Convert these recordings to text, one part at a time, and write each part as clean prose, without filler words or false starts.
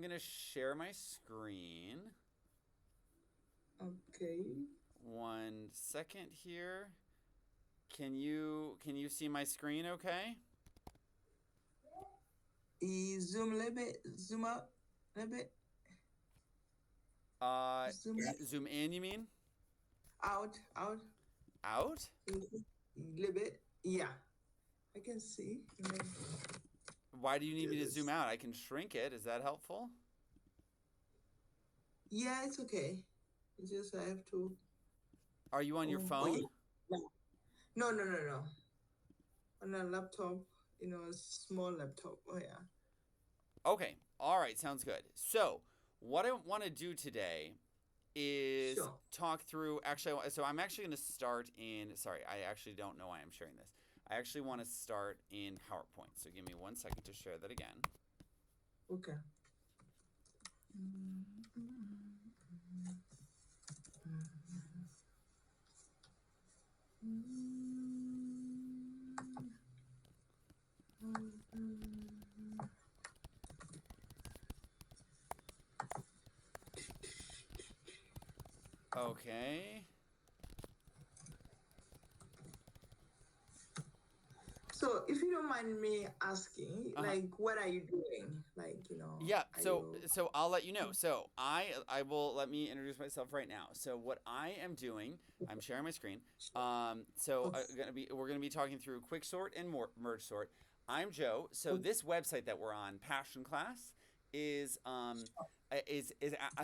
I'm gonna share my screen. Okay. 1 second here. Can you see my screen okay? Zoom a little bit. Zoom up a little bit. Zoom Zoom in, you mean? out Out? a little bit. Yeah, I can see. Let me Why do you need do me to zoom this. out? I can shrink it. Is that helpful? Yeah, it's okay. It's just I have to. Are you on your Oh yeah. phone? No, no, no, no. On a laptop, a small laptop. Oh yeah. Okay. All right, sounds good. So, what I want to do today is Sure. talk through actually so I'm actually going to start in sorry, I actually don't know why I'm sharing this. I actually want to start in PowerPoint. So give me 1 second to share that again. Okay. Okay. So, if you don't mind me asking, Uh-huh. what are you doing? Yeah, Are so you so I'll let you know. So I will let me introduce myself right now. So what I am doing, I'm sharing my screen. We're gonna be talking through quick sort and merge sort. I'm Joe. So okay? this website that we're on, Passion Class, is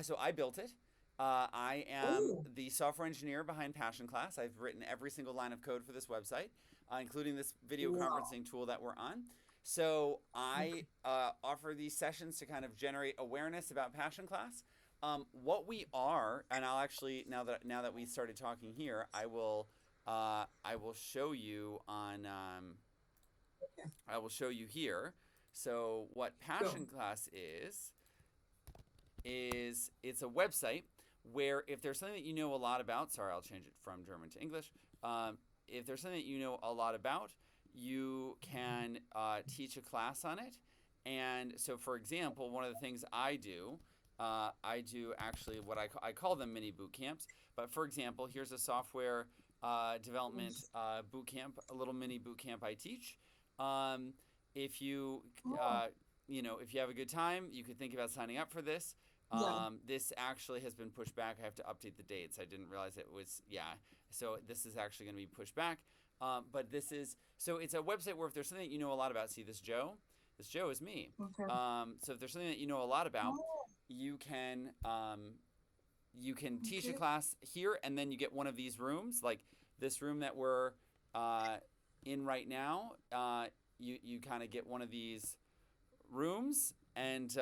so I built it. I am Oh, the software engineer behind Passion Class. I've written every single line of code for this website, including this video wow. conferencing tool that we're on. So I Okay. offer these sessions to kind of generate awareness about Passion Class. What we are, and I'll actually now that we started talking here, I will show you on Okay. I will show you here. So what Passion Sure. Class is it's a website where if there's something that you know a lot about, sorry, I'll change it from German to English. If there's something that you know a lot about, you can teach a class on it. And so, for example, one of the things I do actually what I call them mini boot camps. But for example, here's a software development Yes. boot camp, a little mini boot camp I teach. Um, if you Oh, if you have a good time, you could think about signing up for this. yeah. This actually has been pushed back. I have to update the dates. I didn't realize it was, yeah. So this is actually going to be pushed back. But so it's a website where if there's something that you know a lot about, see this Joe is me. Okay. So if there's something that you know a lot about, Oh, you can, um, you can teach a okay. class here and then you get one of these rooms, like this room that we're uh, in right now. You kind of get one of these rooms and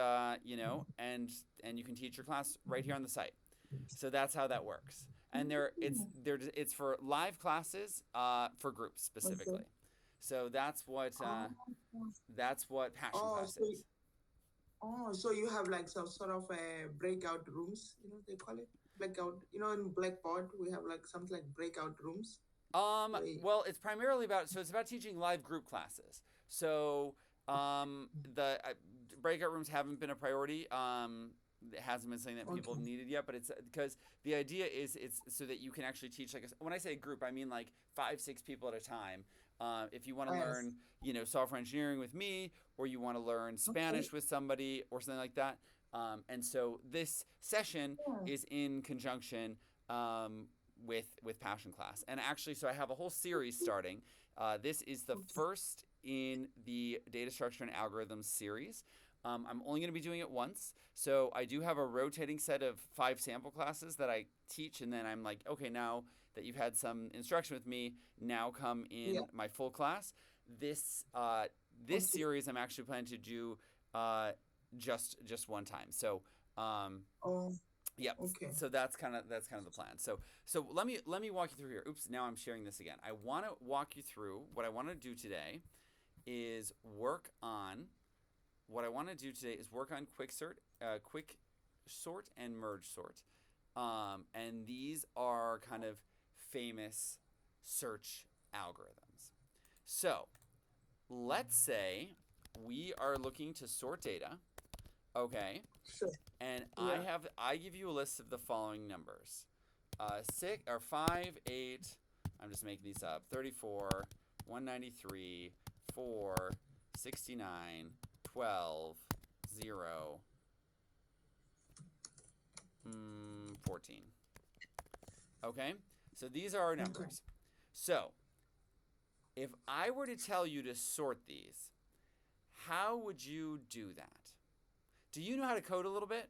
and you can teach your class right here on the site. So that's how that works. And it's for live classes for groups Okay. specifically. So Oh, that's what Passion oh, Class so is. so you have like some sort of breakout rooms, they call it breakout. In Blackboard we have like something like breakout rooms. Wait. Well, it's primarily it's about teaching live group classes. So the breakout rooms haven't been a priority. It hasn't been something that people have Okay. needed yet, but it's because the idea is it's so that you can actually teach when I say group, I mean like 5, 6 people at a time. If you want to Yes. learn, software engineering with me, or you want to learn Okay. Spanish with somebody, or something like that. And so this session Yeah. is in conjunction with Passion Class. And actually, so I have a whole series starting. This is the Okay. first in the data structure and algorithms series. I'm only going to be doing it once. So I do have a rotating set of 5 sample classes that I teach. And then I'm like, okay, now that you've had some instruction with me, now come Yeah. in my full class. This Okay. series I'm actually planning to do just one time. So Oh, yep. okay. So that's kind of the plan. So let me walk you through here. Oops, now I'm sharing this again. I want to walk you through what I want to do today is work on quick sort and merge sort. And these are kind of famous search algorithms. So let's say we are looking to sort data. Okay. Sure. And Yeah. I give you a list of the following numbers: 5, 8. I'm just making these up. 34, 193, 4, 69, 12, 0, 14. Okay, so these are our Okay. numbers. So if I were to tell you to sort these, how would you do that? Do you know how to code a little bit?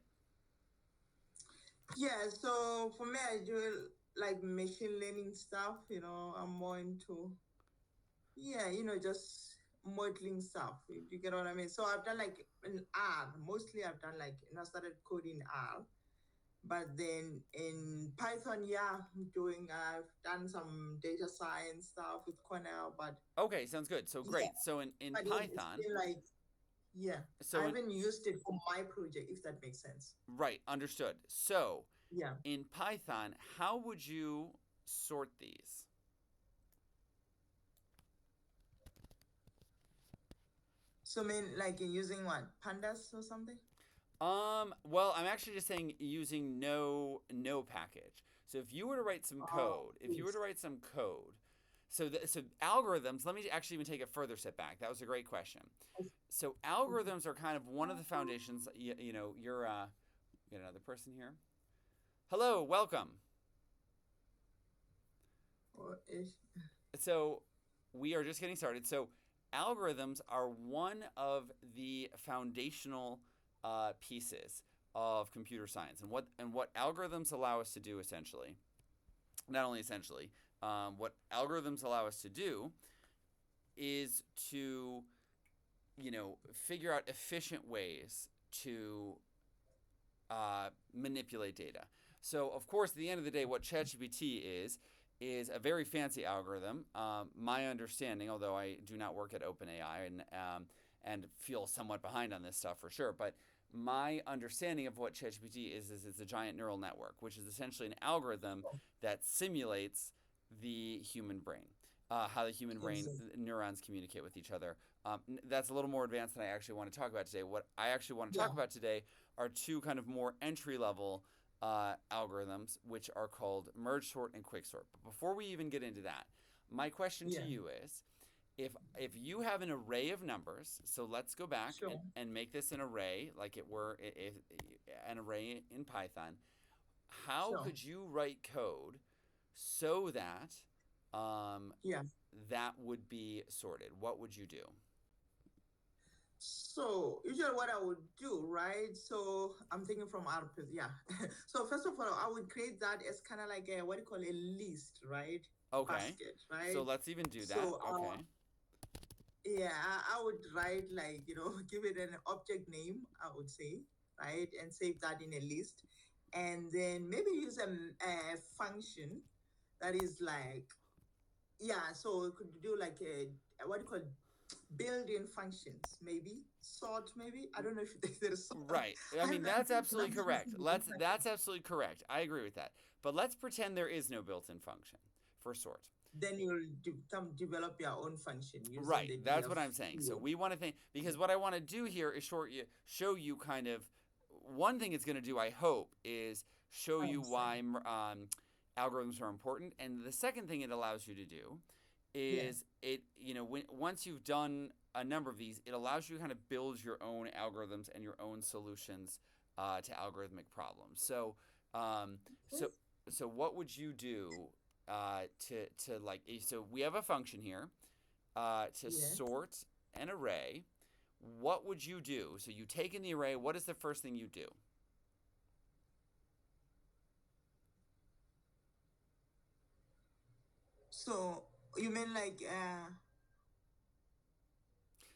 Yeah. So for me, I do like machine learning stuff. I'm more into, yeah, just modeling stuff. You get what I mean? So I've done like in R. Mostly I've done like, I started coding R. But then in Python, yeah, I've done some data science stuff with Cornell, but Okay, sounds good. So yeah, great. So in but it's Python, been like, yeah, I so in haven't used it for my project, if that makes sense. right, understood. So Yeah. in Python, how would you sort these? So, I mean, like in using what, pandas or something? Well, I'm actually just saying using no package. So if you were to write some Oh, code, if you were to yes. write some code, so algorithms. Let me actually even take a further step back. That was a great question. So Okay. algorithms are kind of one of the foundations. You're get another person here. Hello, welcome. Or ish. So we are just getting started. So algorithms are one of the foundational pieces of computer science, and what algorithms allow us to do essentially, not only essentially, what algorithms allow us to do is to figure out efficient ways to manipulate data. So, of course, at the end of the day, what ChatGPT is a very fancy algorithm. My understanding, although I do not work at OpenAI and feel somewhat behind on this stuff for sure, but my understanding of what ChatGPT is it's a giant neural network, which is essentially an algorithm that simulates the human brain, how the human brain Exactly. neurons communicate with each other. That's a little more advanced than I actually want to talk about today. What I actually want to talk Yeah. about today are two kind of more entry level algorithms, which are called merge sort and quick sort. But before we even get into that, my question to Yeah. you is, if you have an array of numbers, so let's go back Sure. and make this an array, like it were an array in Python. How Sure. could you write code so that um, Yeah. that would be sorted? What would you do? So usually what I would do, right? So I'm thinking from our yeah. So first of all, I would create that as kind of like a what do you call a list, right? Okay, Basket, so right? let's even do that. So Okay. yeah, I would write like, give it an object name, I would say, right? And save that in a list. And then maybe use a function that is like, yeah, so it could do like what do you call it? Built-in functions, maybe sort, maybe I don't know if there's sort. Right. I mean, I that's think absolutely that's correct. using the Let's That's absolutely correct. I agree with that. But let's pretend there is no built-in function for sort. then you'll develop your own function using Right. the That's df what I'm saying. So keyword. we want to think because what I want to do here is show you kind of one thing it's going to do. I hope is show I you understand. why algorithms are important, and the second thing it allows you to do Yeah. is once you've done a number of these, it allows you to kind of build your own algorithms and your own solutions to algorithmic problems. Um, so, so what would you do to like? So we have a function here to Yeah. sort an array. What would you do? So you take in the array. What is the first thing you do? So you mean like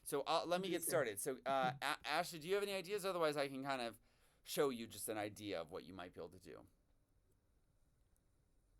So let what me do you get say? started. So Ashley, do you have any ideas? Otherwise, I can kind of show you just an idea of what you might be able to do.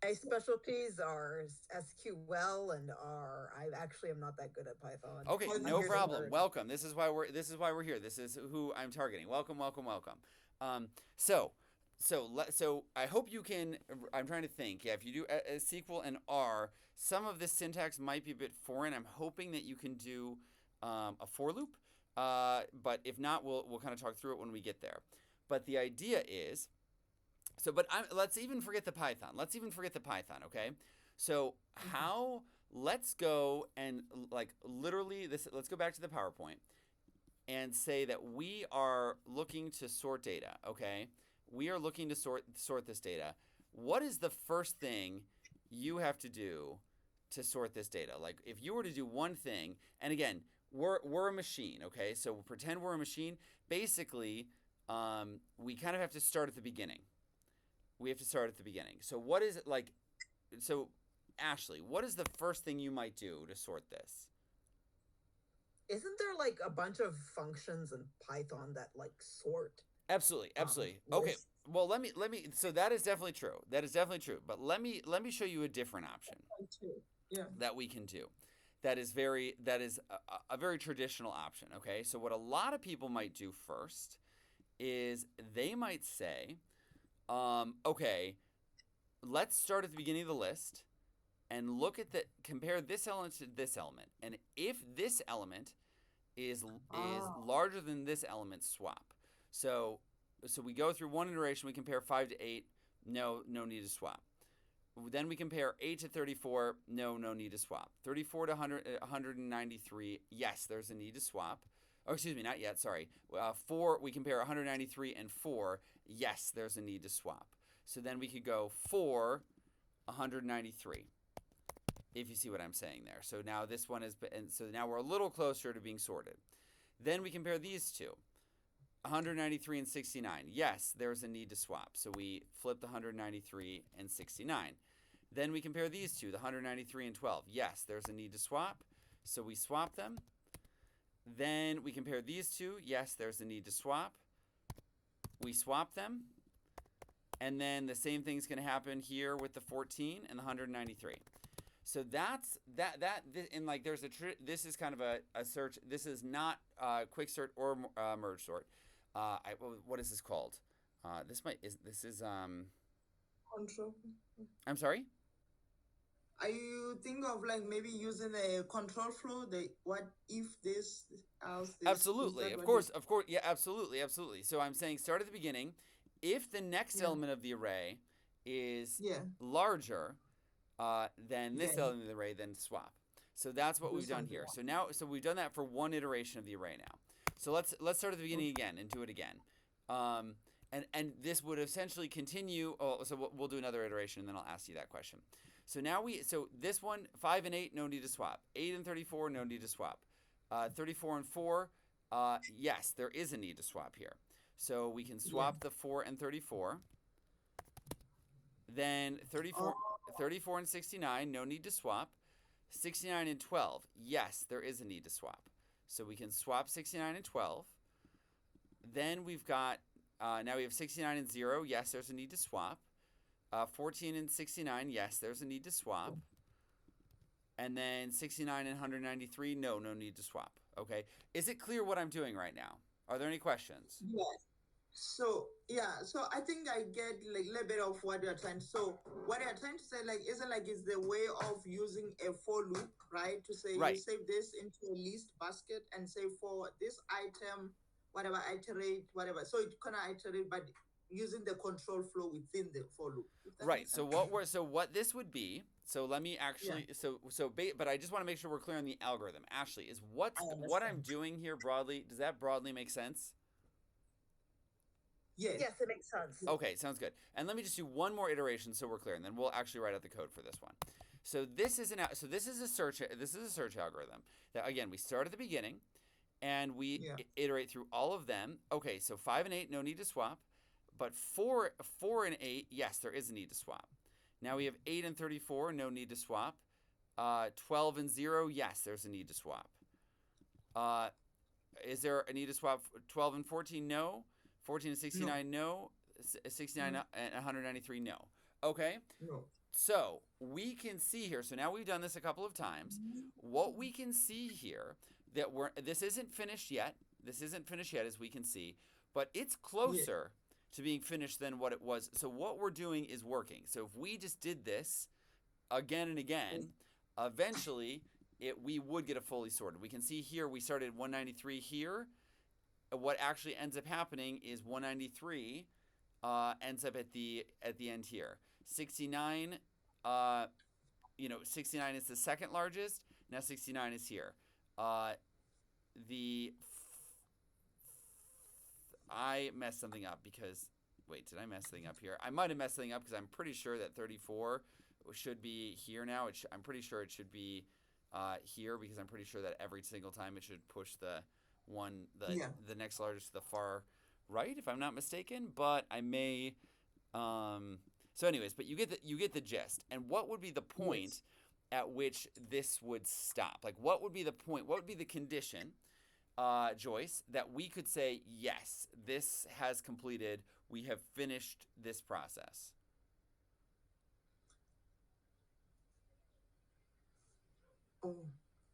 My specialties are SQL and R. I actually am not that good at Python. Okay, Okay. I'm no here to problem. learn. Welcome. This is why we're here. This is who I'm targeting. Welcome, welcome, welcome. Um, so so I hope you can. I'm trying to think. Yeah, if you do a SQL and R, some of this syntax might be a bit foreign. I'm hoping that you can do a for loop. But if not, we'll kind of talk through it when we get there. But the idea is, let's even forget the Python. Okay? So let's go and like literally this. Let's go back to the PowerPoint and say that we are looking to sort data. Okay, we are looking to sort this data. What is the first thing you have to do to sort this data? Like if you were to do one thing, and again, we're a machine. Okay, so pretend we're a machine. Basically, we kind of have to start at the beginning. So what is it like? So Ashley, what is the first thing you might do to sort this? Isn't there like a bunch of functions in Python that like sort Absolutely. Okay. lists? Well, let me. So that is definitely true. But let me show you a different option Yeah. that we can do. That is a very traditional option. Okay. So what a lot of people might do first is they might say, okay, let's start at the beginning of the list and compare this element to this element, and if this element is larger than this element, swap. So we go through one iteration. We compare 5 to 8. No need to swap. Then we compare 8 to 34. No need to swap. 34 to 193. Yes, there's a need to swap. Oh, excuse me, not yet. Sorry. 4. We compare 193 and 4. Yes, there's a need to swap. So then we could go 4, 193. If you see what I'm saying there. So now this one is, and so now we're a little closer to being sorted. Then we compare these two, 193 and 69. Yes, there's a need to swap. So we flip the 193 and 69. Then we compare these two, the 193 and 12. Yes, there's a need to swap. So we swap them. Then we compare these two. Yes, there's a need to swap. We swap them. And then the same thing's going to happen here with the 14 and the 193. So that's and like there's this is kind of a search. This is not quick sort or merge sort. What is this called? This is Control. I'm sorry. Are you think of like maybe using a control flow? What if this, else this? Absolutely, of course, yeah, absolutely. So I'm saying start at the beginning. If the next element of the array is larger than this element of the array, then swap. So that's what we've done here. So we've done that for one iteration of the array now. So let's start at the beginning again and do it again. And this would essentially continue. Oh, so we'll do another iteration, and then I'll ask you that question. So this one, 5 and 8, no need to swap. 8 and 34, no need to swap. 34 and 4, yes, there is a need to swap here. So we can swap the 4 and 34. Then 34 and 69, no need to swap. 69 and 12, yes, there is a need to swap. So we can swap 69 and 12. Then we've got, now we have 69 and 0, yes, there's a need to swap. 14 and 69, yes, there's a need to swap. And then 69 and 193, no need to swap. Okay, is it clear what I'm doing right now? Are there any questions? Yes. So I think I get like a little bit of what you're trying. So what you're trying to say, like, isn't like it's the way of using a for loop, right? To say you save this into a list basket and say for this item, whatever, iterate, whatever. So it kind of iterate, but using the control flow within the for loop. Right. So what this would be. So let me actually. But I just want to make sure we're clear on the algorithm. Ashley, is what I'm doing here broadly. Does that broadly make sense? Yes, it makes sense. Okay, sounds good. And let me just do one more iteration so we're clear, and then we'll actually write out the code for this one. So this is a search algorithm. That again, we start at the beginning, and we iterate through all of them. Okay, so 5 and 8, no need to swap, but 4 and 8, yes, there is a need to swap. Now we have 8 and 34, no need to swap. 12 and 0, yes, there's a need to swap. Is there a need to swap 12 and 14? No. 14 and 69, no. 69 and 193, no. Okay? No. So we can see here, so now we've done this a couple of times. What we can see here, this isn't finished yet. As we can see, but it's closer to being finished than what it was. So what we're doing is working. So if we just did this again and again, eventually we would get a fully sorted. We can see here we started 193 here. what actually ends up happening is 193 ends up at the end here. 69, 69 is the second largest. Now 69 is here. The I messed something up because wait, did I mess something up here? I might have messed something up because I'm pretty sure that 34 should be here now. I'm pretty sure it should be here because I'm pretty sure that every single time it should push the next largest to the far right, if I'm not mistaken. But I may. So, anyways, but you get the gist. And what would be the point at which this would stop? Like, what would be the point? What would be the condition, Joyce, that we could say, yes, this has completed. We have finished this process. Oh,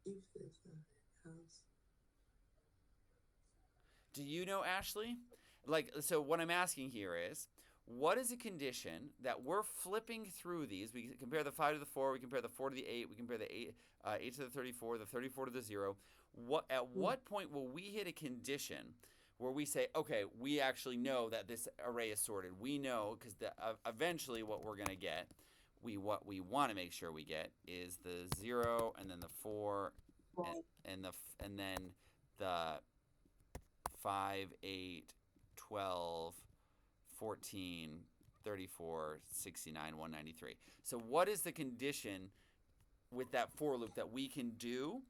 if there's nothing else. Do you know, Ashley? Like, so what I'm asking here is, what is a condition that we're flipping through these? We compare the 5 to the 4, we compare the 4 to the 8, we compare the 8 to the 34 to the 0. At what point will we hit a condition where we say, okay, we actually know that this array is sorted? We know because eventually what we're going to get, what we want to make sure we get is the 0 and then the 4 and then the 5, 8, 12, 14, 34, 69, 193. So what is the condition with that for loop that we can do,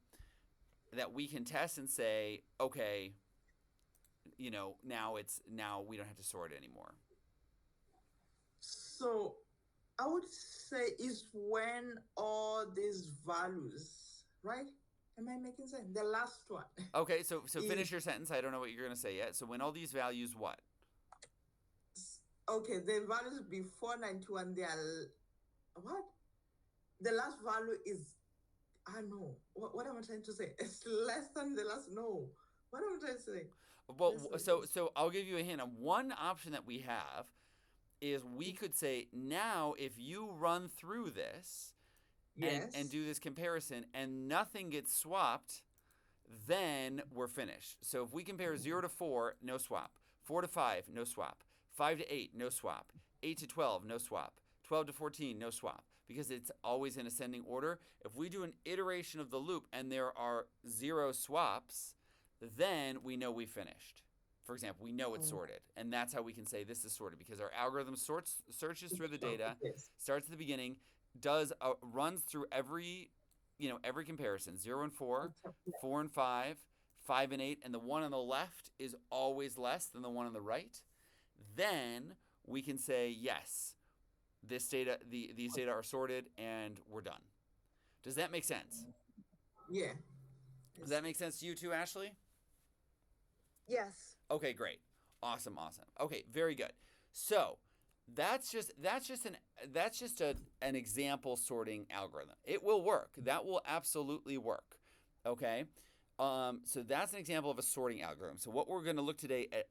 that we can test and say, okay, now we don't have to sort it anymore? So I would say is when all these values, right? Am I making sense? The last one. Okay, so finish your sentence. I don't know what you're going to say yet. So when all these values what? Okay, the values before 91, they are what? The last value is, no. What am I trying to say? It's less than the last, no. What am I trying to say? Well, so I'll give you a hint. One option that we have is we could say, now if you run through this and do this comparison and nothing gets swapped, then we're finished. So if we compare 0 to 4, no swap. 4 to 5, no swap. 5 to 8, no swap. 8 to 12, no swap. 12 to 14, no swap. Because it's always in ascending order. If we do an iteration of the loop and there are 0 swaps, then we know we finished. For example, we know it's sorted. And that's how we can say this is sorted, because our algorithm searches through the data, starts at the beginning, runs through every comparison, 0 and 4, 4 and 5, 5 and 8, and the one on the left is always less than the one on the right. Then we can say, yes, these data are sorted and we're done. Does that make sense? Yeah. Does that make sense to you too, Ashley? Yes. Okay, great. Awesome. Okay, very good. So that's just an example sorting algorithm. It will work. That will absolutely work. Okay. So that's an example of a sorting algorithm. So what we're going to look today at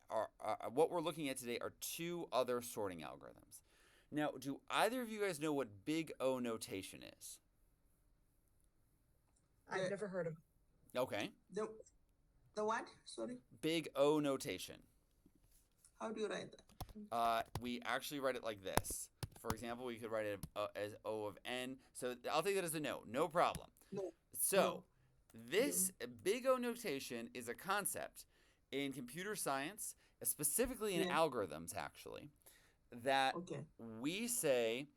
what we're looking at today are two other sorting algorithms. Now, do either of you guys know what big O notation is? I've never heard of it. Okay. The what? Sorry. Big O notation. How do you write that? We actually write it like this. For example, we could write it as O of n. So I'll take that as a no. No problem. No. So this big O notation is a concept in computer science, specifically in algorithms, actually, that we say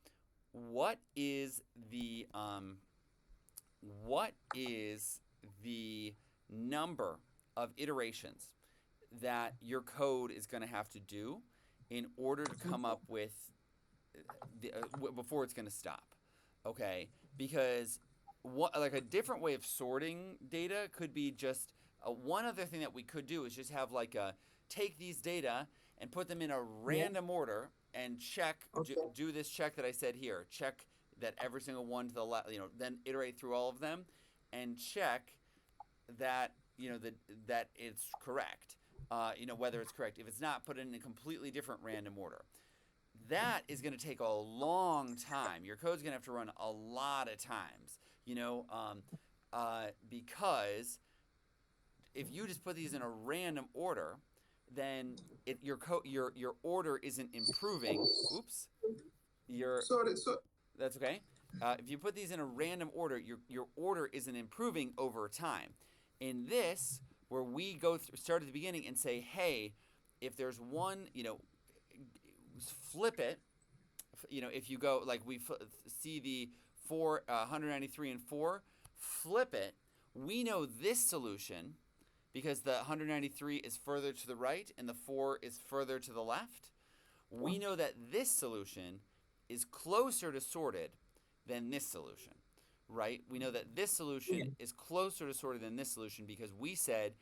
what is the number of iterations that your code is going to have to do in order to come up with before it's going to stop. Okay, because like a different way of sorting data could be just one other thing that we could do is just have like take these data and put them in a random order and check do this check that I said here, check that every single one to the left, then iterate through all of them and check that that it's correct, whether it's correct. If it's not, put it in a completely different random order. That is going to take a long time. Your code's going to have to run a lot of times, because if you just put these in a random order, then your order isn't improving. Oops, your Sorry, so that's okay. If you put these in a random order, your order isn't improving over time. In this, where we start at the beginning and say, hey, if there's one, flip it. If you go like see the 193 and 4, flip it. We know this solution because the 193 is further to the right and the 4 is further to the left. We know that this solution is closer to sorted than this solution, right? We know that this solution is closer to sorted than this solution because we said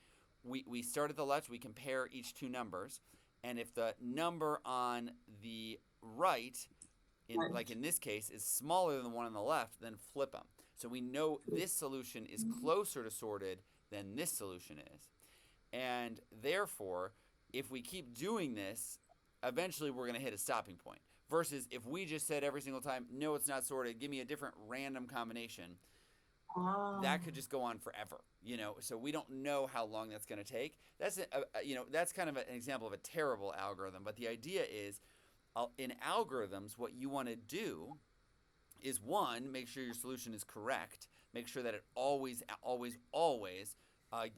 we start at the left, we compare each two numbers, and if the number on the right, in this case, is smaller than the one on the left, then flip them. So we know this solution is closer to sorted than this solution is. And therefore, if we keep doing this, eventually we're going to hit a stopping point. Versus if we just said every single time, no, it's not sorted, give me a different random combination, that could just go on forever, So we don't know how long that's going to take. That's kind of an example of a terrible algorithm. But the idea is, in algorithms, what you want to do is, one, make sure your solution is correct. Make sure that it always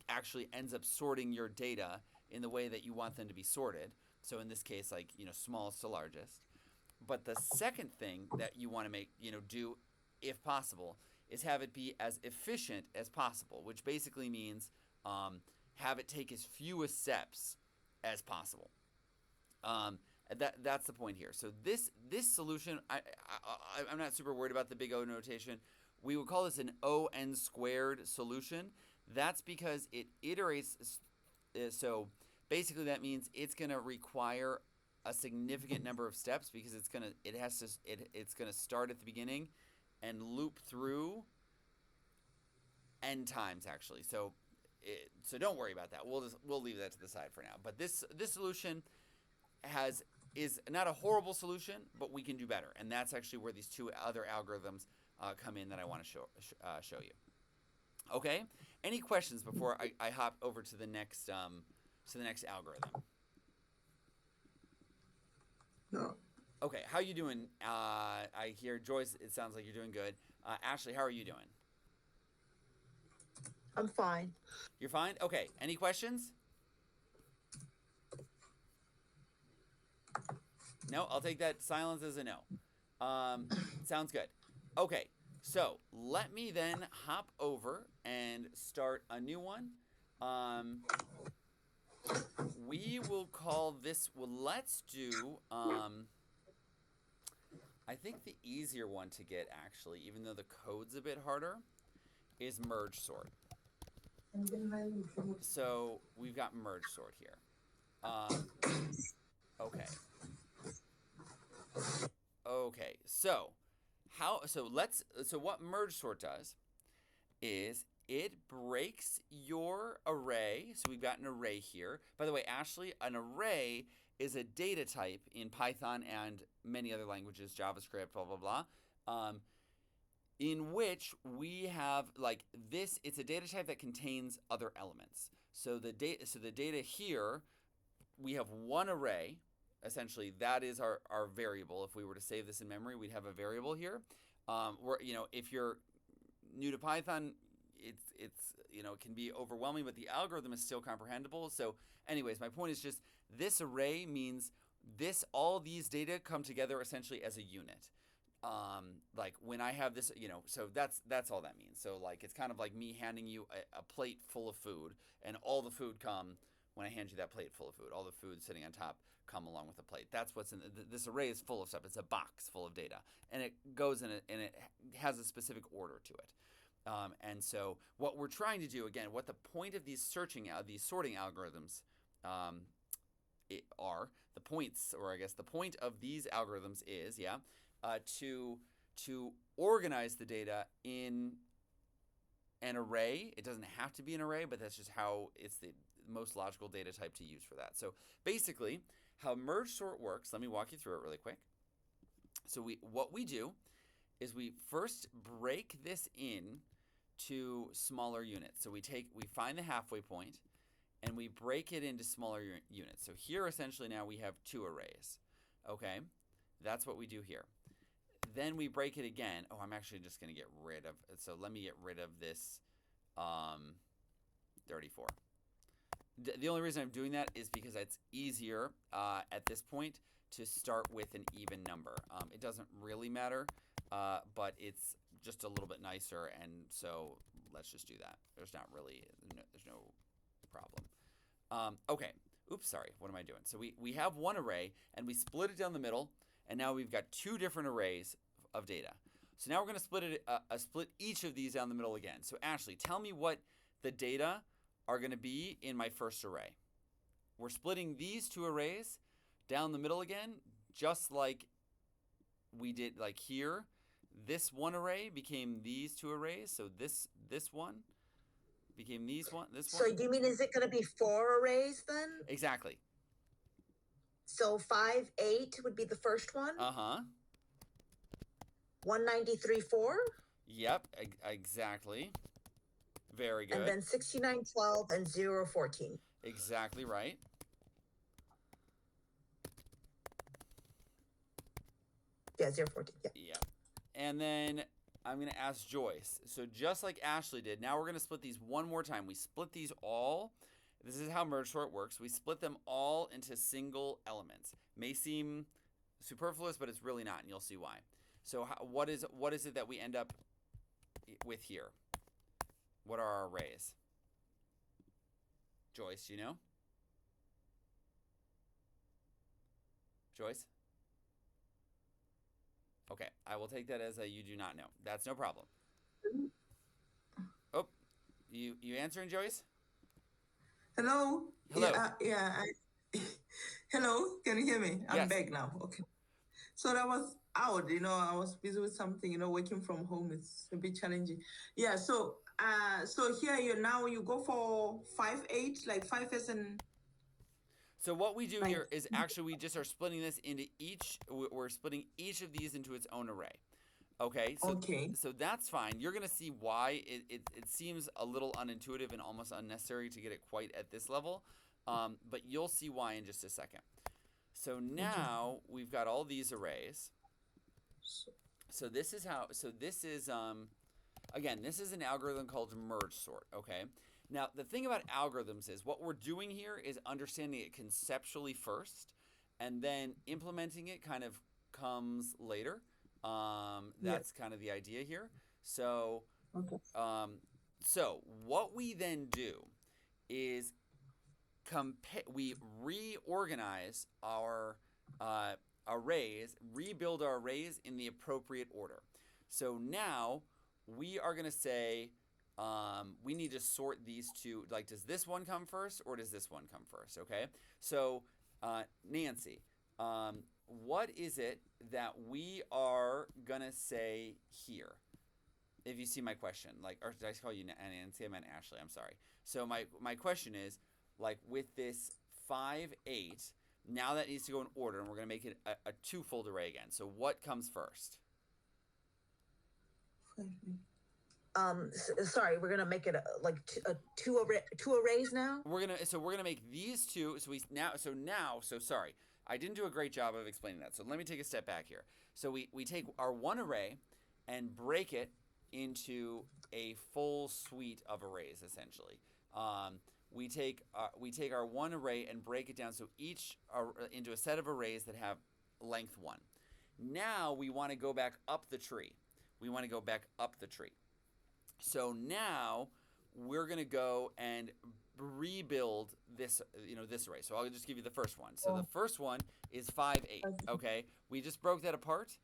actually ends up sorting your data in the way that you want them to be sorted. So in this case, smallest to largest. But the second thing that you want to do, if possible, is have it be as efficient as possible, which basically means have it take as few steps as possible. That's the point here. So this solution, I'm not super worried about the big O notation. We would call this an O(n) squared solution. That's because it iterates. So basically, that means it's going to require a significant number of steps because it's gonna start at the beginning and loop through n times actually. So don't worry about that. We'll leave that to the side for now. But this solution is not a horrible solution, but we can do better, and that's actually where these two other algorithms come in that I want to show you. Okay. Any questions before I hop over to the next algorithm? no. Okay, how you doing? I hear Joyce. It sounds like you're doing good. Ashley, how are you doing? I'm fine. You're fine? Okay. Any questions? No, I'll take that silence as a no. Sounds good. Okay, so let me then hop over and start a new one. We will call this, let's do, I think the easier one to get actually, even though the code's a bit harder, is merge sort. So we've got merge sort here. Okay. Okay, so what merge sort does is it breaks your array. So we've got an array here. By the way, Ashley, an array is a data type in Python and many other languages, JavaScript, blah, blah, blah, in which we have this. It's a data type that contains other elements. So the data here, we have one array. Essentially, that is our variable. If we were to save this in memory, we'd have a variable here. If you're new to Python, it's it can be overwhelming, but the algorithm is still comprehensible. So anyways, my point is just this array means all these data come together essentially as a unit. When I have this, so that's all that means. So it's kind of like me handing you a plate full of food, and all the food come when I hand you that plate full of food. All the food sitting on top come along with the plate. That's what's in this array is full of stuff. It's a box full of data, and it goes in it, and it has a specific order to it. And so what we're trying to do, again, what the point of these sorting algorithms are, the points, or I guess the point of these algorithms is, to organize the data in an array. It doesn't have to be an array, but that's just how it's the most logical data type to use for that. So basically, how merge sort works, let me walk you through it really quick. So what we do is we first break this in to smaller units. So we find the halfway point, and we break it into smaller units. So here essentially now we have 2 arrays. Okay, that's what we do here. Then we break it again. Oh, I'm actually just going to get rid of, so let me get rid of this 34. The only reason I'm doing that is because it's easier at this point to start with an even number. It doesn't really matter, but it's just a little bit nicer, and so let's just do that. There's no problem. Okay. Oops, sorry. What am I doing? So we have one array, and we split it down the middle, and now we've got 2 different arrays of data. So now we're going to split each of these down the middle again. So Ashley, tell me what the data are going to be in my first array. We're splitting these 2 arrays down the middle again, just like we did like here. This one array became these 2 arrays. So this one became this one. So do you mean, is it going to be 4 arrays then? Exactly. So 5, 8 would be the first one? Uh-huh. 193, 4? Yep, exactly. Very good. And then 69, 12, and 0, 14. Exactly right. Yeah, 0, 14. Yeah. Yep. And then I'm going to ask Joyce. So just like Ashley did, now we're going to split these one more time. We split these all. This is how merge sort works. We split them all into single elements. May seem superfluous, but it's really not, and you'll see why. So what is it that we end up with here? What are our arrays? Joyce, do you know? Joyce? Okay, I will take that as a you do not know. That's no problem. Oh, you answering, Joyce? Hello. Hello. Hello. Can you hear me? I'm Yes. back now. Okay. So that was out. I was busy with something. Working from home is a bit challenging. Yeah. So here you go for 5, 8, like 5 as an. So what we do here is actually we just are splitting this into we're splitting each of these into its own array. Okay, so that's fine. You're going to see why it seems a little unintuitive and almost unnecessary to get it quite at this level, but you'll see why in just a second. So now we've got all these arrays. So this is again, this is an algorithm called merge sort, okay? Now, the thing about algorithms is what we're doing here is understanding it conceptually first, and then implementing it kind of comes later. That's kind of the idea here. So, so what we then do is we reorganize our arrays, rebuild our arrays in the appropriate order. So now we are going to say we need to sort these 2. Like, does this one come first or does this one come first? Okay. So Nancy, what is it that we are going to say here? If you see my question, or did I call you Nancy? I meant Ashley. I'm sorry. So my question is, like, with this 5, 8, now that needs to go in order, and we're going to make it a 2-fold array again. So what comes first? Sorry, we're gonna make it two arrays now. We're gonna make these 2. So sorry, I didn't do a great job of explaining that. So let me take a step back here. So we take our one array and break it into a full suite of arrays, essentially. We take our one array and break it down so each into a set of arrays that have length 1. Now we want to go back up the tree. So now we're going to go and rebuild this, this array. So I'll just give you the first one. So the first one is 5, 8. Okay, we just broke that apart,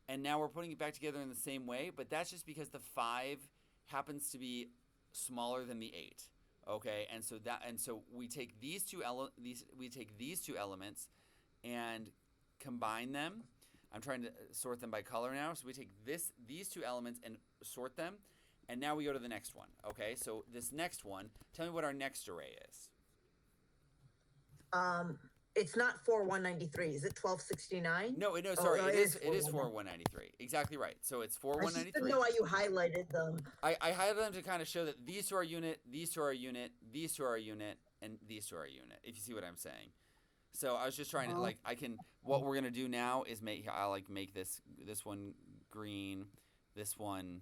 and now we're putting it back together in the same way. But that's just because the 5 happens to be smaller than the 8. Okay, and so we take these two elements and combine them. I'm trying to sort them by color now. So we take these 2 elements and sort them. And now we go to the next one. Okay, so this next one, tell me what our next array is. It's not 4 193. Is it 1269? No, sorry, it is 4 193. Exactly right. So it's 4 193. I just didn't know why you highlighted them. I highlighted them to kind of show that these 2 are unit, these 2 are unit, these 2 are unit, and these two are a unit, if you see what I'm saying. So I was just trying to, like, what we're going to do now is I'll, like, make this one green, this one,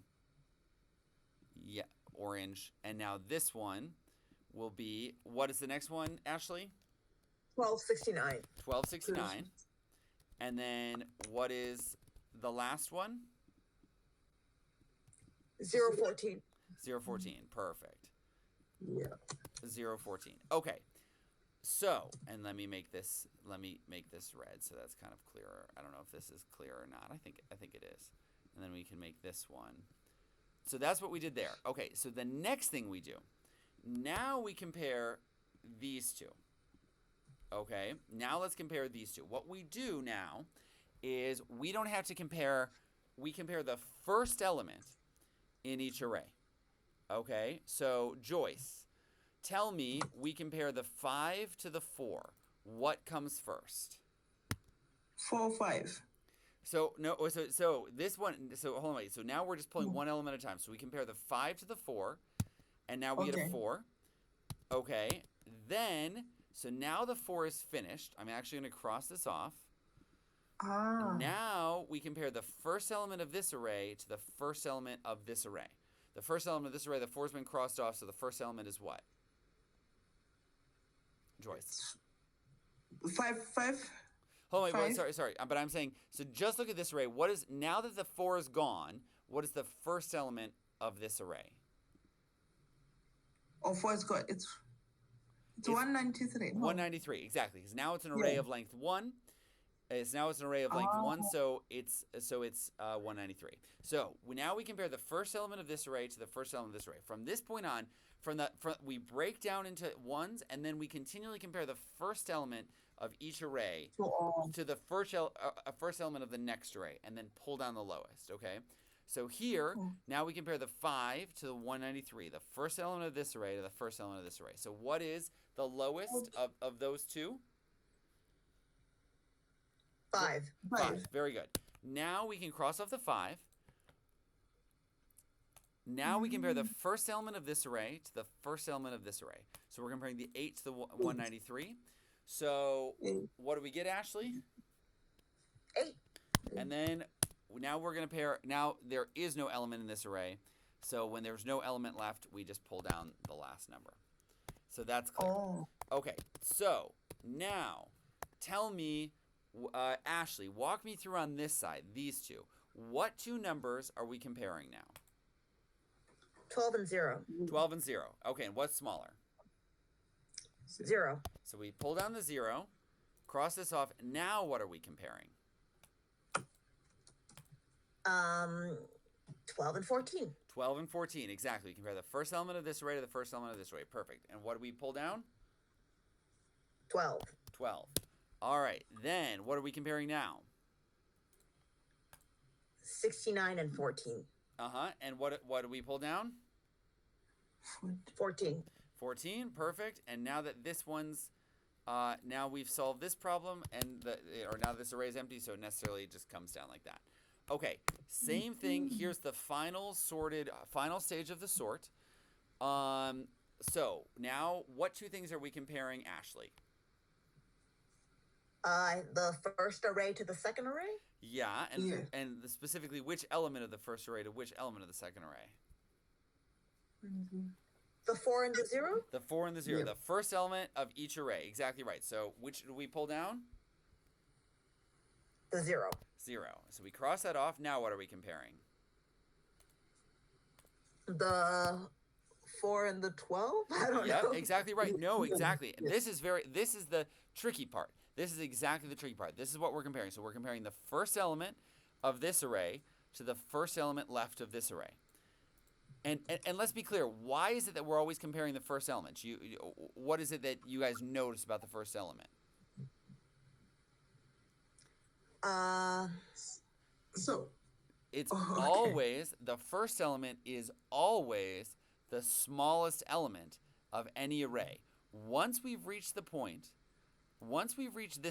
yeah, orange, and now this one will be, what is the next one, Ashley? 1269. 1269. And then what is the last one? 014. 014. Perfect. Yeah. 014. Okay. So, and let me make this red so that's kind of clearer. I don't know if this is clear or not. I think it is. And then we can make this one. So that's what we did there. Okay, so the next thing we do. Now we compare these two. Okay? Now let's compare these two. What we do now is we don't have to compare, we compare the first element in each array. Okay? So, Joyce, tell me, we compare the 5 to the 4. What comes first? 4, 5. So no, so this one. So hold on, wait. So now we're just pulling one element at a time. So we compare the 5 to the 4, and now we get a 4. Okay. Then so now the 4 is finished. I'm actually going to cross this off. Now we compare the first element of this array to the first element of this array. The first element of this array, the 4's been crossed off. So the first element is what? Joyce. 5, 5. Hold on, wait, sorry. But I'm saying, so just look at this array. What is, now that the 4 is gone, what is the first element of this array? Oh, 4 is gone. It's 193. 193, exactly. Because now it's an array of length 1. It's an array of length 1, so it's 193. So now we compare the first element of this array to the first element of this array. From this point on, we break down into ones, and then we continually compare the first element of each array to the first element of the next array, and then pull down the lowest, okay? So here, now we compare the 5 to the 193, the first element of this array to the first element of this array. So what is the lowest of those two? 5. 5. Very good. Now we can cross off the 5. Now we compare the first element of this array to the first element of this array. So we're comparing the 8 to the 193. So what do we get, Ashley? 8. And then now we're going to pair. Now there is no element in this array. So when there's no element left, we just pull down the last number. So that's clear. Okay, so now tell me, Ashley, walk me through on this side, these two. What two numbers are we comparing now? 12 and 0. 12 and 0. Okay, and what's smaller? 0. So we pull down the 0, cross this off. Now what are we comparing? 12 and 14. 12 and 14, exactly. We compare the first element of this array to the first element of this array. Perfect. And what do we pull down? 12. 12. All right, then what are we comparing now? 69 and 14. And what do we pull down? 14. 14, perfect. And now that this one's, now we've solved this problem, and now this array is empty, so it necessarily just comes down like that. Okay, same thing. Here's the final stage of the sort. So now, what two things are we comparing, Ashley? The first array to the second array? Yeah, and specifically, which element of the first array to which element of the second array? The 4 and the 0? The 4 and the 0. The first element of each array. Exactly right. So which do we pull down? The 0. 0. So we cross that off. Now what are we comparing? The 4 and the 12? I don't know. Yep, exactly right. No, exactly. This is the tricky part. This is exactly the tricky part. This is what we're comparing. So we're comparing the first element of this array to the first element left of this array. And let's be clear, why is it that we're always comparing the first elements? What is it that you guys notice about the first element? So it's always, the first element is always the smallest element of any array. Once we've reached this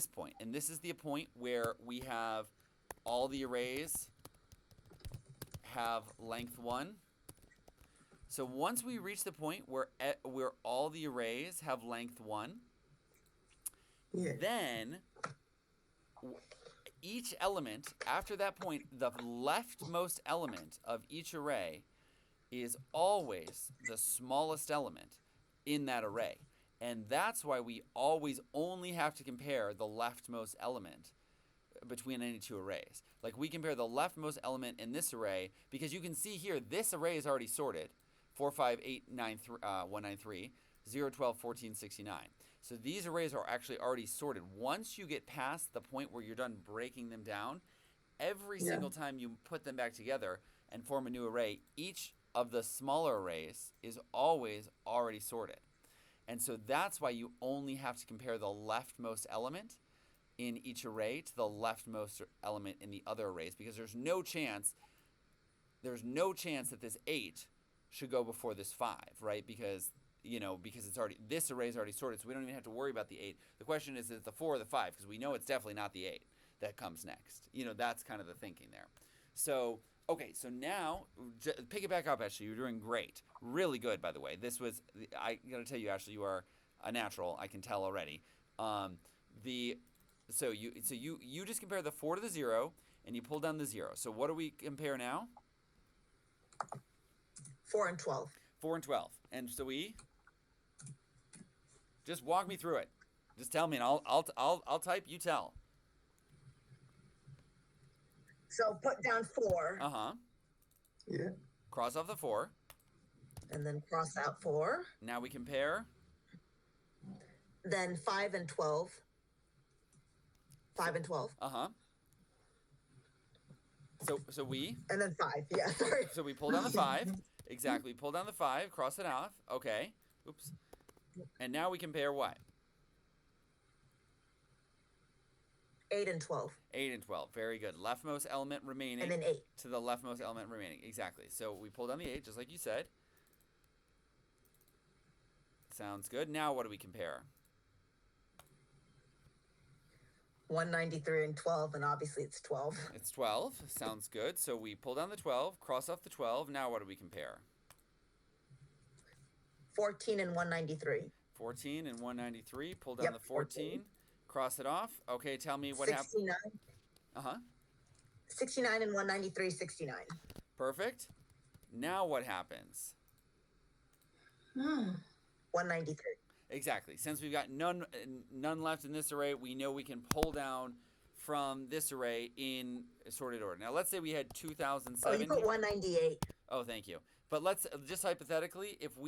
point, and this is the point where we have all the arrays have length 1, So once we reach the point where all the arrays have length 1, Yeah. then each element, after that point, the leftmost element of each array is always the smallest element in that array. And that's why we always only have to compare the leftmost element between any two arrays. Like we compare the leftmost element in this array because you can see here this array is already sorted 4, 5, 8, 9, 193, 0, 12, 14, 69. So these arrays are actually already sorted. Once you get past the point where you're done breaking them down, every single time you put them back together and form a new array, each of the smaller arrays is always already sorted. And so that's why you only have to compare the leftmost element in each array to the leftmost element in the other arrays, because there's no chance that this 8 should go before this 5, right? Because it's already, this array is already sorted, so we don't even have to worry about the 8. The question is it the 4 or the 5? Because we know it's definitely not the 8 that comes next. That's kind of the thinking there. So, okay, so now, pick it back up, Ashley. You're doing great. Really good, by the way. I gotta tell you, Ashley, you are a natural. I can tell already. So you just compare the 4 to the 0, and you pull down the 0. So what do we compare now? 4 and 12. 4 and 12. And so we just walk me through it. Just tell me, and I'll type. You tell. So put down 4. Yeah. Cross off the 4. And then cross out 4. Now we compare. Then 5 and 12. 5 and 12. So we. And then 5. Yeah, sorry. So we pull down the 5. Exactly. Pull down the 5. Cross it off. Okay. Oops. And now we compare what? 8 and 12. 8 and 12. Very good. Leftmost element remaining. And then 8. To the leftmost element remaining. Exactly. So we pull down the 8, just like you said. Sounds good. Now what do we compare? 193 and 12, and obviously it's 12. It's 12. Sounds good. So we pull down the 12, cross off the 12. Now what do we compare? 14 and 193. 14 and 193. Pull down the 14. Cross it off. Okay, tell me what happened. 69. 69 and 193, 69. Perfect. Now what happens? 193. Exactly. Since we've got none left in this array, we know we can pull down from this array in sorted order. Now, let's say we had 2007. Oh, you put 198. Oh, thank you. But let's just hypothetically, if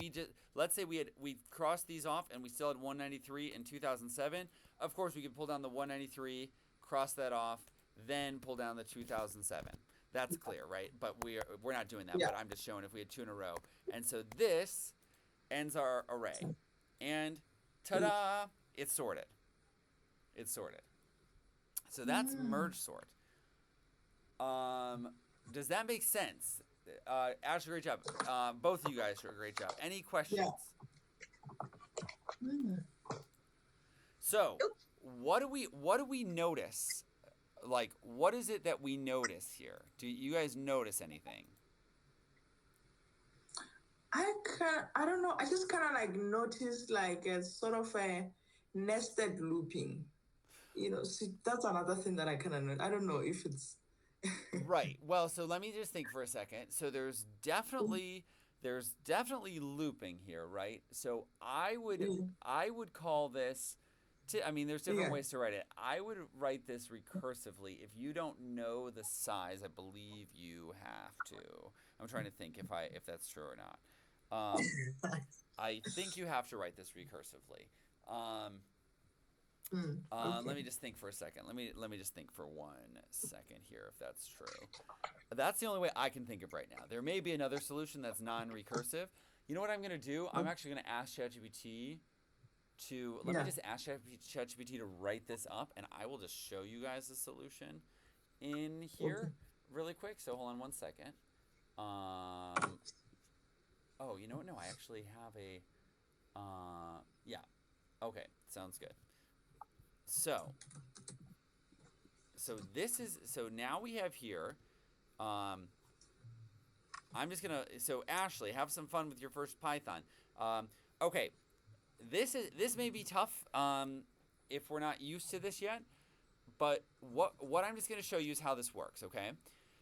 let's say we crossed these off and we still had 193 in 2007. Of course, we could pull down the 193, cross that off, then pull down the 2007. That's clear, right? But we're not doing that. Yeah. But I'm just showing if we had 2 in a row. And so this ends our array. And ta-da! It's sorted. It's sorted. So that's merge sort. Does that make sense? Ashley, great job. Both of you guys did a great job. Any questions? Yeah. So, what do we notice? Like, what is it that we notice here? Do you guys notice anything? I don't know. I just kind of like noticed like a sort of a nested looping. See, that's another thing that I kind of know. I don't know if it's Right. Well, so let me just think for a second. So there's definitely looping here, right? So I would call this. There's different ways to write it. I would write this recursively. If you don't know the size, I believe you have to. I'm trying to think if that's true or not. I think you have to write this recursively. okay. Let me just think for a second. Let me just think for 1 second here if that's true. That's the only way I can think of right now. There may be another solution that's non-recursive. You know what I'm going to do? I'm actually going to ask ChatGPT to let me just ask ChatGPT to write this up, and I will just show you guys the solution in here really quick. So hold on 1 second. Oh, you know what? No, I actually have a. Yeah. Okay, sounds good. So now we have here. I'm just gonna. So Ashley, have some fun with your first Python. Okay, this may be tough if we're not used to this yet. But what I'm just gonna show you is how this works. Okay,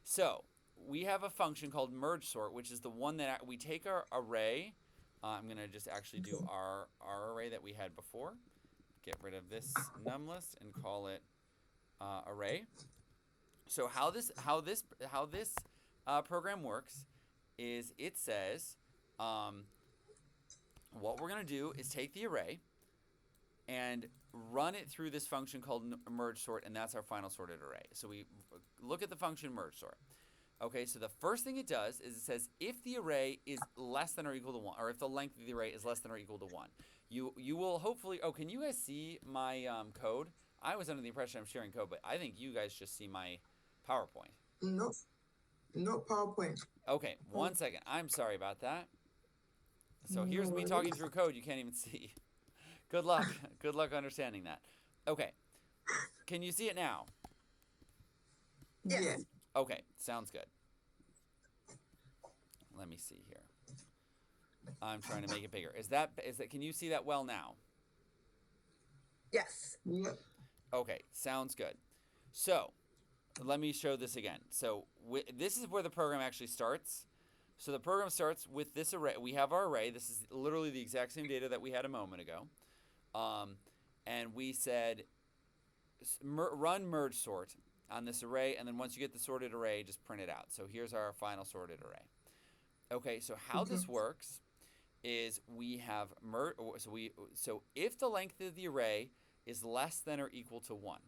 so we have a function called merge sort, which is the one that we take our array. I'm gonna just actually do our array that we had before. Get rid of this num list and call it array. So how this program works is it says what we're going to do is take the array and run it through this function called merge sort, and that's our final sorted array. So we look at the function merge sort. Okay, so the first thing it does is it says if the array is less than or equal to 1, or if the length of the array is less than or equal to 1, you will hopefully. Oh, can you guys see my code? I was under the impression I'm sharing code, but I think you guys just see my PowerPoint. No, no PowerPoint. Okay, one second. I'm sorry about that. So here's me talking through code you can't even see. Good luck. Good luck understanding that. Okay. Can you see it now? Yes. Okay, sounds good. Let me see here. I'm trying to make it bigger. Is that can you see that well now? Yes. Yep. Okay, sounds good. So, let me show this again. So, this is where the program actually starts. So, the program starts with this array. We have our array. This is literally the exact same data that we had a moment ago. And we said run merge sort on this array, and then once you get the sorted array, just print it out. So, here's our final sorted array. Okay, so how this works is we have so if the length of the array is less than or equal to 1,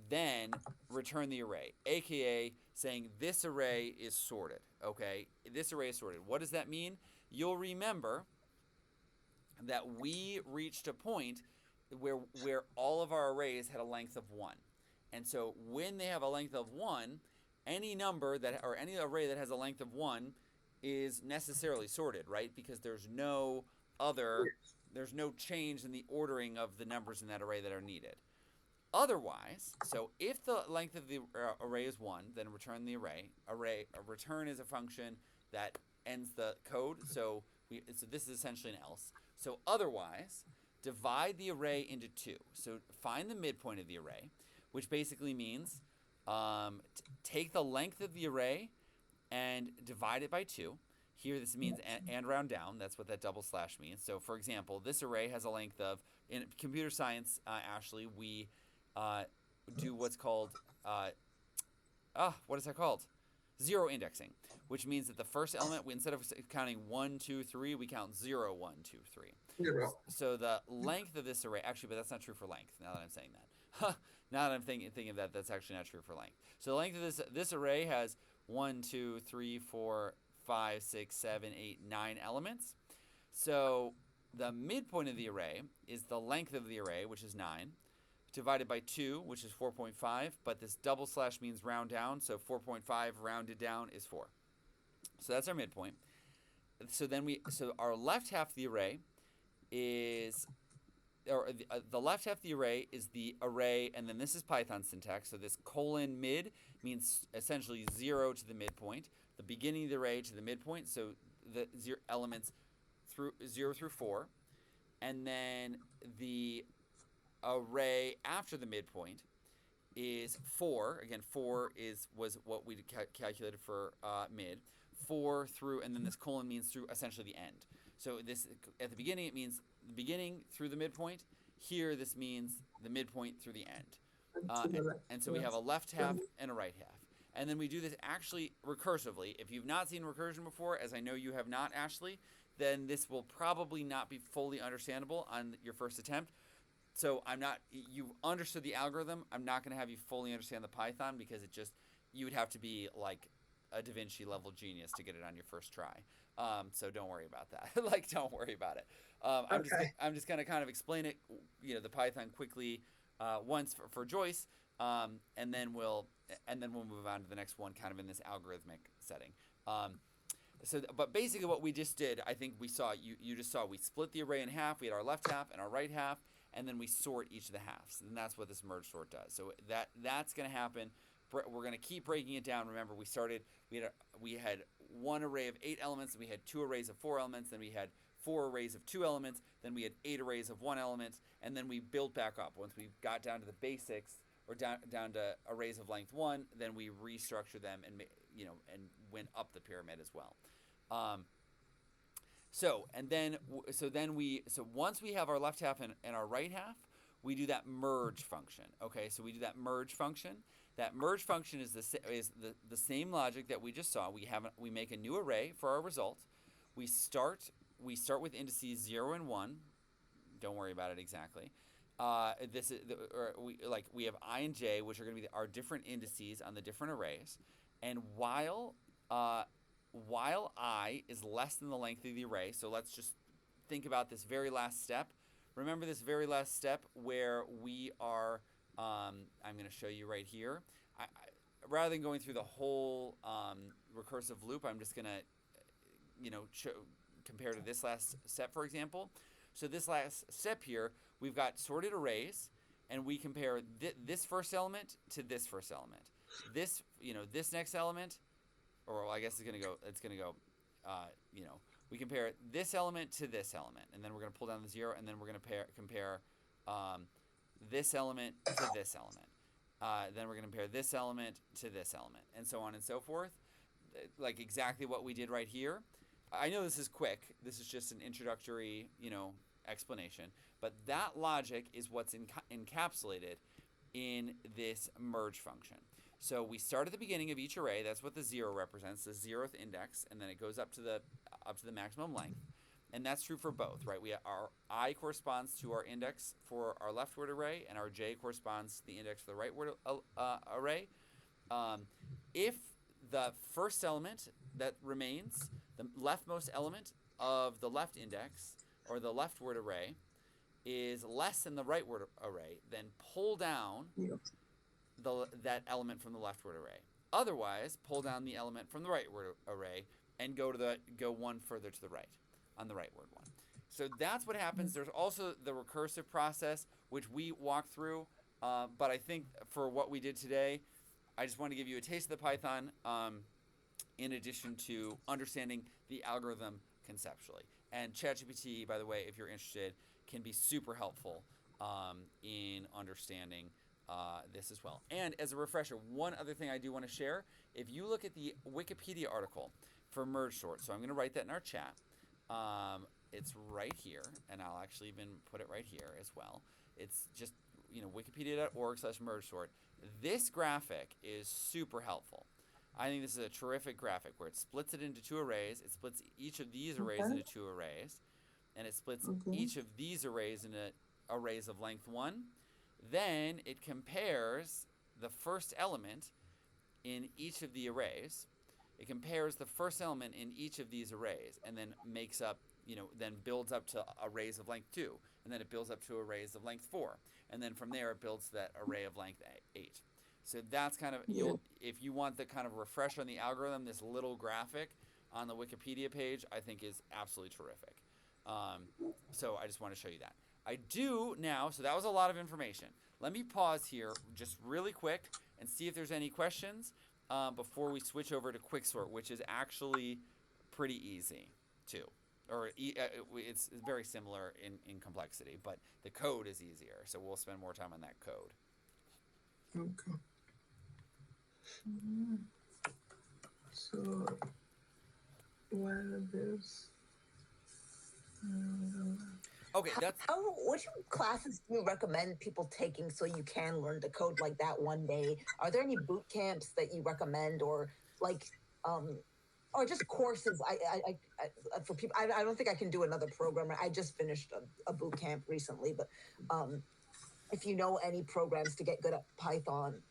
then return the array, aka saying this array is sorted. Okay, this array is sorted. What does that mean? You'll remember that we reached a point where all of our arrays had a length of 1, and so when they have a length of 1, any number that or any array that has a length of 1 is necessarily sorted, right? Because there's no change in the ordering of the numbers in that array that are needed. Otherwise, so if the length of the array is 1, then return the array. Return is a function that ends the code, so this is essentially an else. So otherwise, divide the array into 2. So find the midpoint of the array, which basically means take the length of the array and divide it by 2. Here this means and round down. That's what that double slash means. So for example, this array has a length of, in computer science, Ashley, we do what's called, what is that called? Zero indexing, which means that the first element, instead of counting 1, 2, 3, we count 0, 1, 2, 3. Zero. So the length of this array, actually, but that's not true for length, now that I'm saying that. Now that I'm thinking of that, that's actually not true for length. So the length of this array has 1, 2, 3, 4, 5, 6, 7, 8, 9 elements. So the midpoint of the array is the length of the array, which is 9, divided by 2, which is 4.5, but this double slash means round down, so 4.5 rounded down is 4. So that's our midpoint. So our left half of the array is, the left half of the array is the array, and then this is Python syntax. So this colon mid means essentially 0 to the midpoint, the beginning of the array to the midpoint, so the elements through 0 through 4, and then the array after the midpoint is 4. Again, 4 was what we calculated for mid. 4 through, and then this colon means through essentially the end. So this at the beginning it means the beginning through the midpoint. Here this means the midpoint through the end. And so we have a left half and a right half. And then we do this actually recursively. If you've not seen recursion before, as I know you have not, Ashley, then this will probably not be fully understandable on your first attempt. So you've understood the algorithm. I'm not going to have you fully understand the Python because you would have to be like a Da Vinci level genius to get it on your first try. So don't worry about that. Don't worry about it. I'm just going to kind of explain it, the Python quickly once for Joyce, and then we'll move on to the next one, kind of in this algorithmic setting. But basically what we just did, I think we saw, you just saw, we split the array in half. We had our left half and our right half, and then we sort each of the halves, and that's what this merge sort does. So that's going to happen. We're going to keep breaking it down. Remember, we had one array of 8 elements, and we had 2 arrays of 4 elements, then we had 4 arrays of 2 elements, then we had 8 arrays of 1 element, and then we built back up. Once we got down to the basics, or down to arrays of length 1, then we restructured them and and went up the pyramid as well. So once we have our left half and our right half, we do that merge function. Okay, so we do that merge function. That merge function is the same logic that we just saw. We make a new array for our result. We start with indices 0 and 1. Don't worry about it exactly. We have I and j, which are going to be our different indices on the different arrays, and while I is less than the length of the array, so let's just think about this very last step. Remember this very last step where we are. I'm going to show you right here. Rather than going through the whole recursive loop, I'm just going to compare to this last step, for example. So this last step here, we've got sorted arrays, and we compare this first element to this first element. This next element, or well, I guess it's gonna go, we compare this element to this element, and then we're gonna pull down the 0, and then we're gonna compare this element to this element. Then we're gonna compare this element to this element, and so on and so forth, like exactly what we did right here. I know this is quick. This is just an introductory, explanation. But that logic is what's encapsulated in this merge function. So we start at the beginning of each array. That's what the 0 represents, the 0th index, and then it goes up to the maximum length. And that's true for both, right? Our I corresponds to our index for our leftward array, and our j corresponds to the index for the rightward array. If the first element that remains, the leftmost element of the left index, or the leftward array, is less than the rightward array, then pull down that element from the leftward array. Otherwise, pull down the element from the rightward array and go one further to the right on the rightward one. So that's what happens. There's also the recursive process, which we walk through, but I think for what we did today, I just want to give you a taste of the Python in addition to understanding the algorithm conceptually. And ChatGPT, by the way, if you're interested, can be super helpful in understanding this as well. And as a refresher, one other thing I do want to share, if you look at the Wikipedia article for merge sort, so I'm going to write that in our chat. It's right here, and I'll actually even put it right here as well. It's just, wikipedia.org/merge sort. This graphic is super helpful. I think this is a terrific graphic where it splits it into 2 arrays. It splits each of these arrays into 2 arrays. And it splits each of these arrays into arrays of length 1. Then it compares the first element in each of the arrays. It compares the first element in each of these arrays and then makes up, then builds up to arrays of length 2. And then it builds up to arrays of length 4. And then from there it builds to that array of length 8. So that's kind of, if you want the kind of refresher on the algorithm, this little graphic on the Wikipedia page, I think is absolutely terrific. So I just want to show you that. I do now, so that was a lot of information. Let me pause here just really quick and see if there's any questions before we switch over to Quicksort, which is actually pretty easy too. Or it's very similar in complexity, but the code is easier. So we'll spend more time on that code. Okay. So, while this. Okay, which classes do you recommend people taking so you can learn to code like that one day? Are there any boot camps that you recommend, or or just courses? I for people, I don't think I can do another program. I just finished a boot camp recently, but if you know any programs to get good at Python.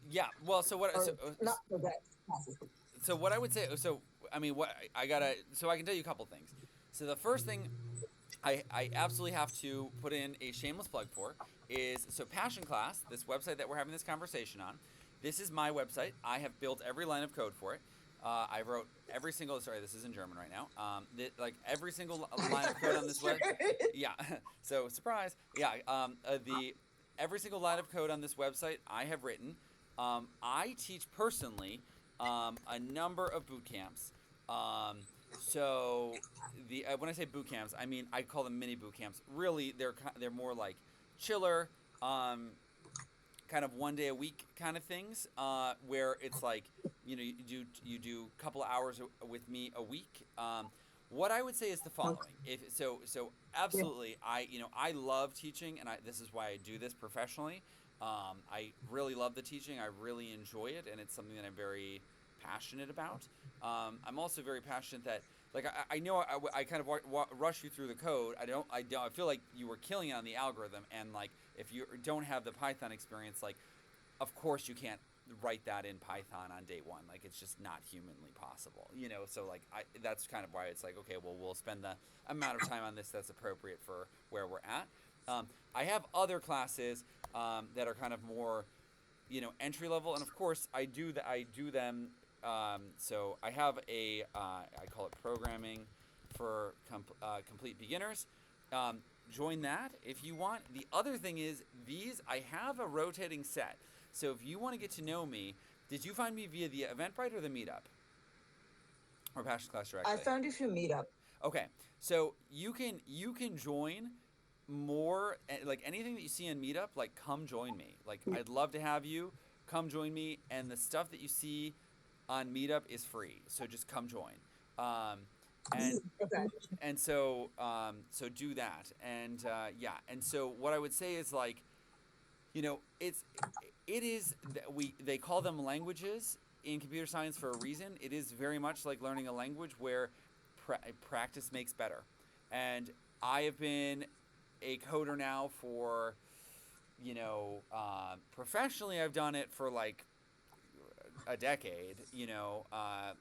Yeah, well, so what? Not for that classes. So what I would say, so I can tell you a couple things. So the first thing I absolutely have to put in a shameless plug for is, so Passion Class, this website that we're having this conversation on, this is my website. I have built every line of code for it. I wrote every single, sorry, this is in German right now. Every single line of code on this website. Yeah, so surprise. Yeah, every single line of code on this website I have written. I teach personally a number of boot camps Um, so the when I say boot camps, I mean I call them mini boot camps. Really, they're more like chiller, um, kind of 1 day a week kind of things, where it's like you do a couple of hours with me a week. What I would say is the following. If so Yeah. absolutely, I love teaching, and this is why I do this professionally. I really love the teaching. I really enjoy it, and it's something that I'm very passionate about. I'm also very passionate that, like, I know I kind of rush you through the code. I feel like you were killing it on the algorithm, and like if you don't have the Python experience, like, of course you can't write that in Python on day one. Like, it's just not humanly possible, So like, that's kind of why it's like, okay, well, we'll spend the amount of time on this that's appropriate for where we're at. I have other classes that are kind of more, entry level, and of course I do them. So I have I call it programming for complete beginners. Join that if you want. The other thing is, I have a rotating set. So if you want to get to know me, did you find me via the Eventbrite or the Meetup or Passion Class I directly? found you through Meetup. Okay, so you can join more, like anything that you see on Meetup. Like, come join me. Like, I'd love to have you come join me, and the stuff that you see on Meetup is free. So just come join. Um, and Okay. so do that, and yeah, and so what I would say is, like, it is we they call them languages in computer science for a reason. It is very much like learning a language where practice makes better. And I have been a coder now for, professionally, I've done it for like a decade. I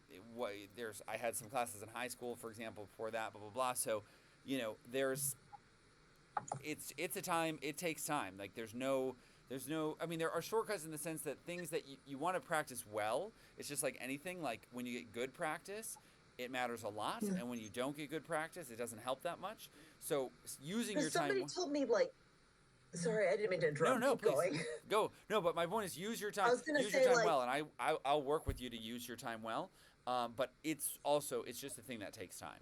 had some classes in high school, for example, before that, blah blah blah. So, there's it's a time. It takes time. Like, there's no. I mean, there are shortcuts in the sense that things that you want to practice well. It's just like anything. Like, when you get good practice, it matters a lot, Yeah. and when you don't get good practice, it doesn't help that much. So using your Because time. somebody told me, like, sorry, I didn't mean to No, interrupt. no, Keep please going. go. No, but my point is, use your I time. was gonna Use your say, time like, well, and I'll work with you to use your time well. But it's just a thing that takes time.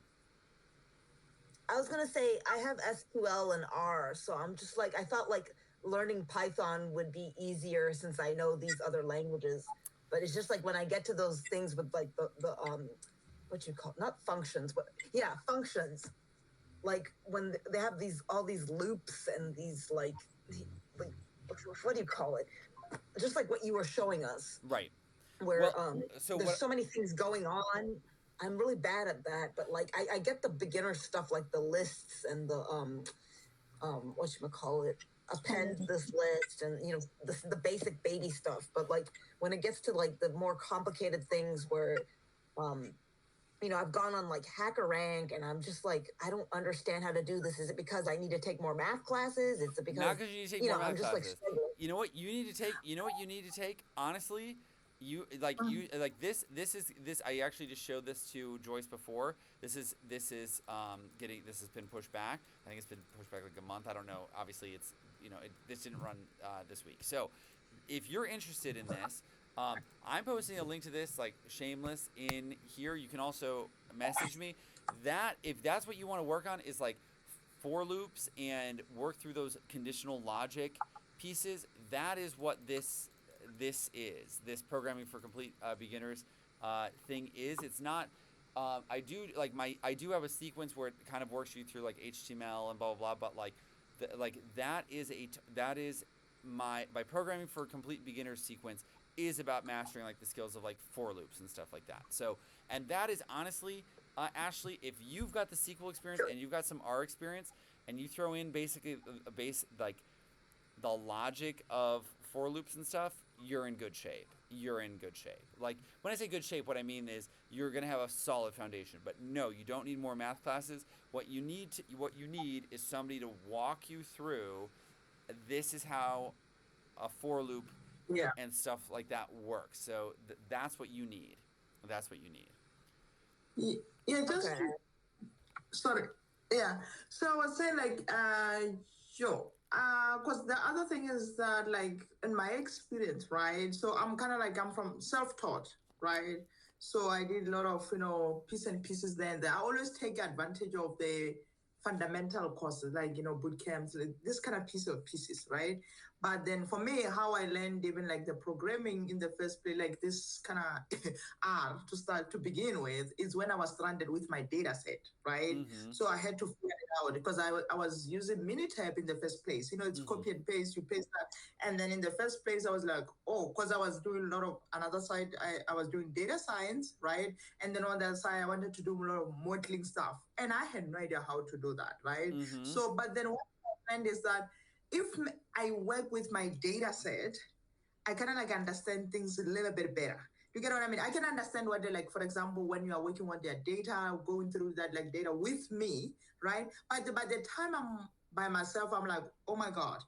I have SQL and R, so I'm just like, I thought like learning Python would be easier since I know these other languages. But it's just like when I get to those things with like the what you call, not functions, but yeah, functions. Like when they have these all these loops and these like what do you call it? Just like what you were showing us, Right. where Well, so there's what? so many things going on. I'm really bad at that, but like I get the beginner stuff like the lists and the what you call it, append this list and the basic baby stuff. But like when it gets to like the more complicated things where um I've gone on like hacker rank and I'm just like, I don't understand how to do this. Is it because I need to take more math classes? Is it Not because because you need to take more I'm math just like classes. struggling? You know what you need to take. You know what you need to take. Honestly, this is this. I actually just showed this to Joyce before. This has been pushed back. I think it's been pushed back like a month. I don't know. Obviously, this didn't run this week. So, if you're interested in this, I'm posting a link to this, like, shameless, in here. You can also message me. That if that's what you want to work on, is like for loops and work through those conditional logic pieces. That is what this programming for complete beginners thing is. It's not. I do have a sequence where it kind of works you through like HTML and blah blah blah. But like, that is my programming for complete beginners sequence is about mastering like the skills of like for loops and stuff like that. So, and that is honestly, Ashley, if you've got the SQL experience and you've got some R experience, and you throw in basically a base like the logic of for loops and stuff, you're in good shape. You're in good shape. Like, when I say good shape, what I mean is you're gonna have a solid foundation. But no, you don't need more math classes. What you need is somebody to walk you through. This is how a for loop Yeah. and stuff like that works. So that's what you need. That's what you need. Yeah, just Okay. sorry. Yeah. So I was saying, like, yo, because the other thing is that, like, in my experience, right? So I'm kind of like, I'm from self-taught, right? So I did a lot of, piece and pieces there and there. I always take advantage of the fundamental courses, like, boot camps, like this kind of piece of pieces, right? But then for me, how I learned even like the programming in the first place, like this kind of R to start to begin with, is when I was stranded with my data set, right? Mm-hmm. So I had to figure it out because I was using Minitab in the first place. It's Mm-hmm. copy and paste, you paste that. And then in the first place, I was like, oh, because I was doing a lot of another side, I was doing data science, right? And then on the other side, I wanted to do a lot of modeling stuff. And I had no idea how to do that, right? Mm-hmm. So, but then what I find is that if I work with my data set, I kind of like understand things a little bit better. You get what I mean? I can understand what they like, for example, when you are working on their data, going through that like data with me, right? But by the time I'm by myself, I'm like, oh my God,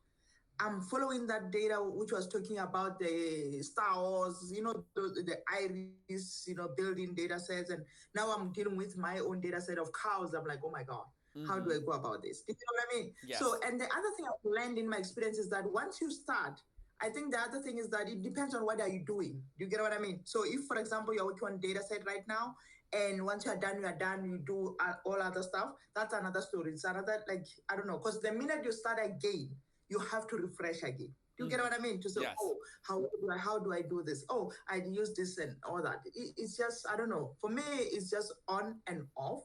I'm following that data, which was talking about the Star Wars, the iris, building data sets. And now I'm dealing with my own data set of cows. I'm like, oh my God, how do Mm-hmm. I go about this? Do you know what I mean? So, Yes. and the other thing I've learned in my experience is that once you start, I think the other thing is that it depends on what are you doing. Do you get what I mean? So if, for example, you're working on data set right now, and once you're done, you do all other stuff. That's another story. It's another, like, I don't know, because the minute you start again, you have to refresh again. Do you get Mm-hmm. what I mean? To say, Yes. oh, how do I do this? Oh, I use this and all that. It's just, I don't know. For me, it's just on and off,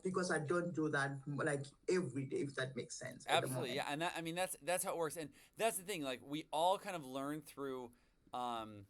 because I don't do that like every day, if that makes sense at the Absolutely, moment. yeah, and that, I mean, that's how it works, and that's the thing. Like, we all kind of learn through. Um,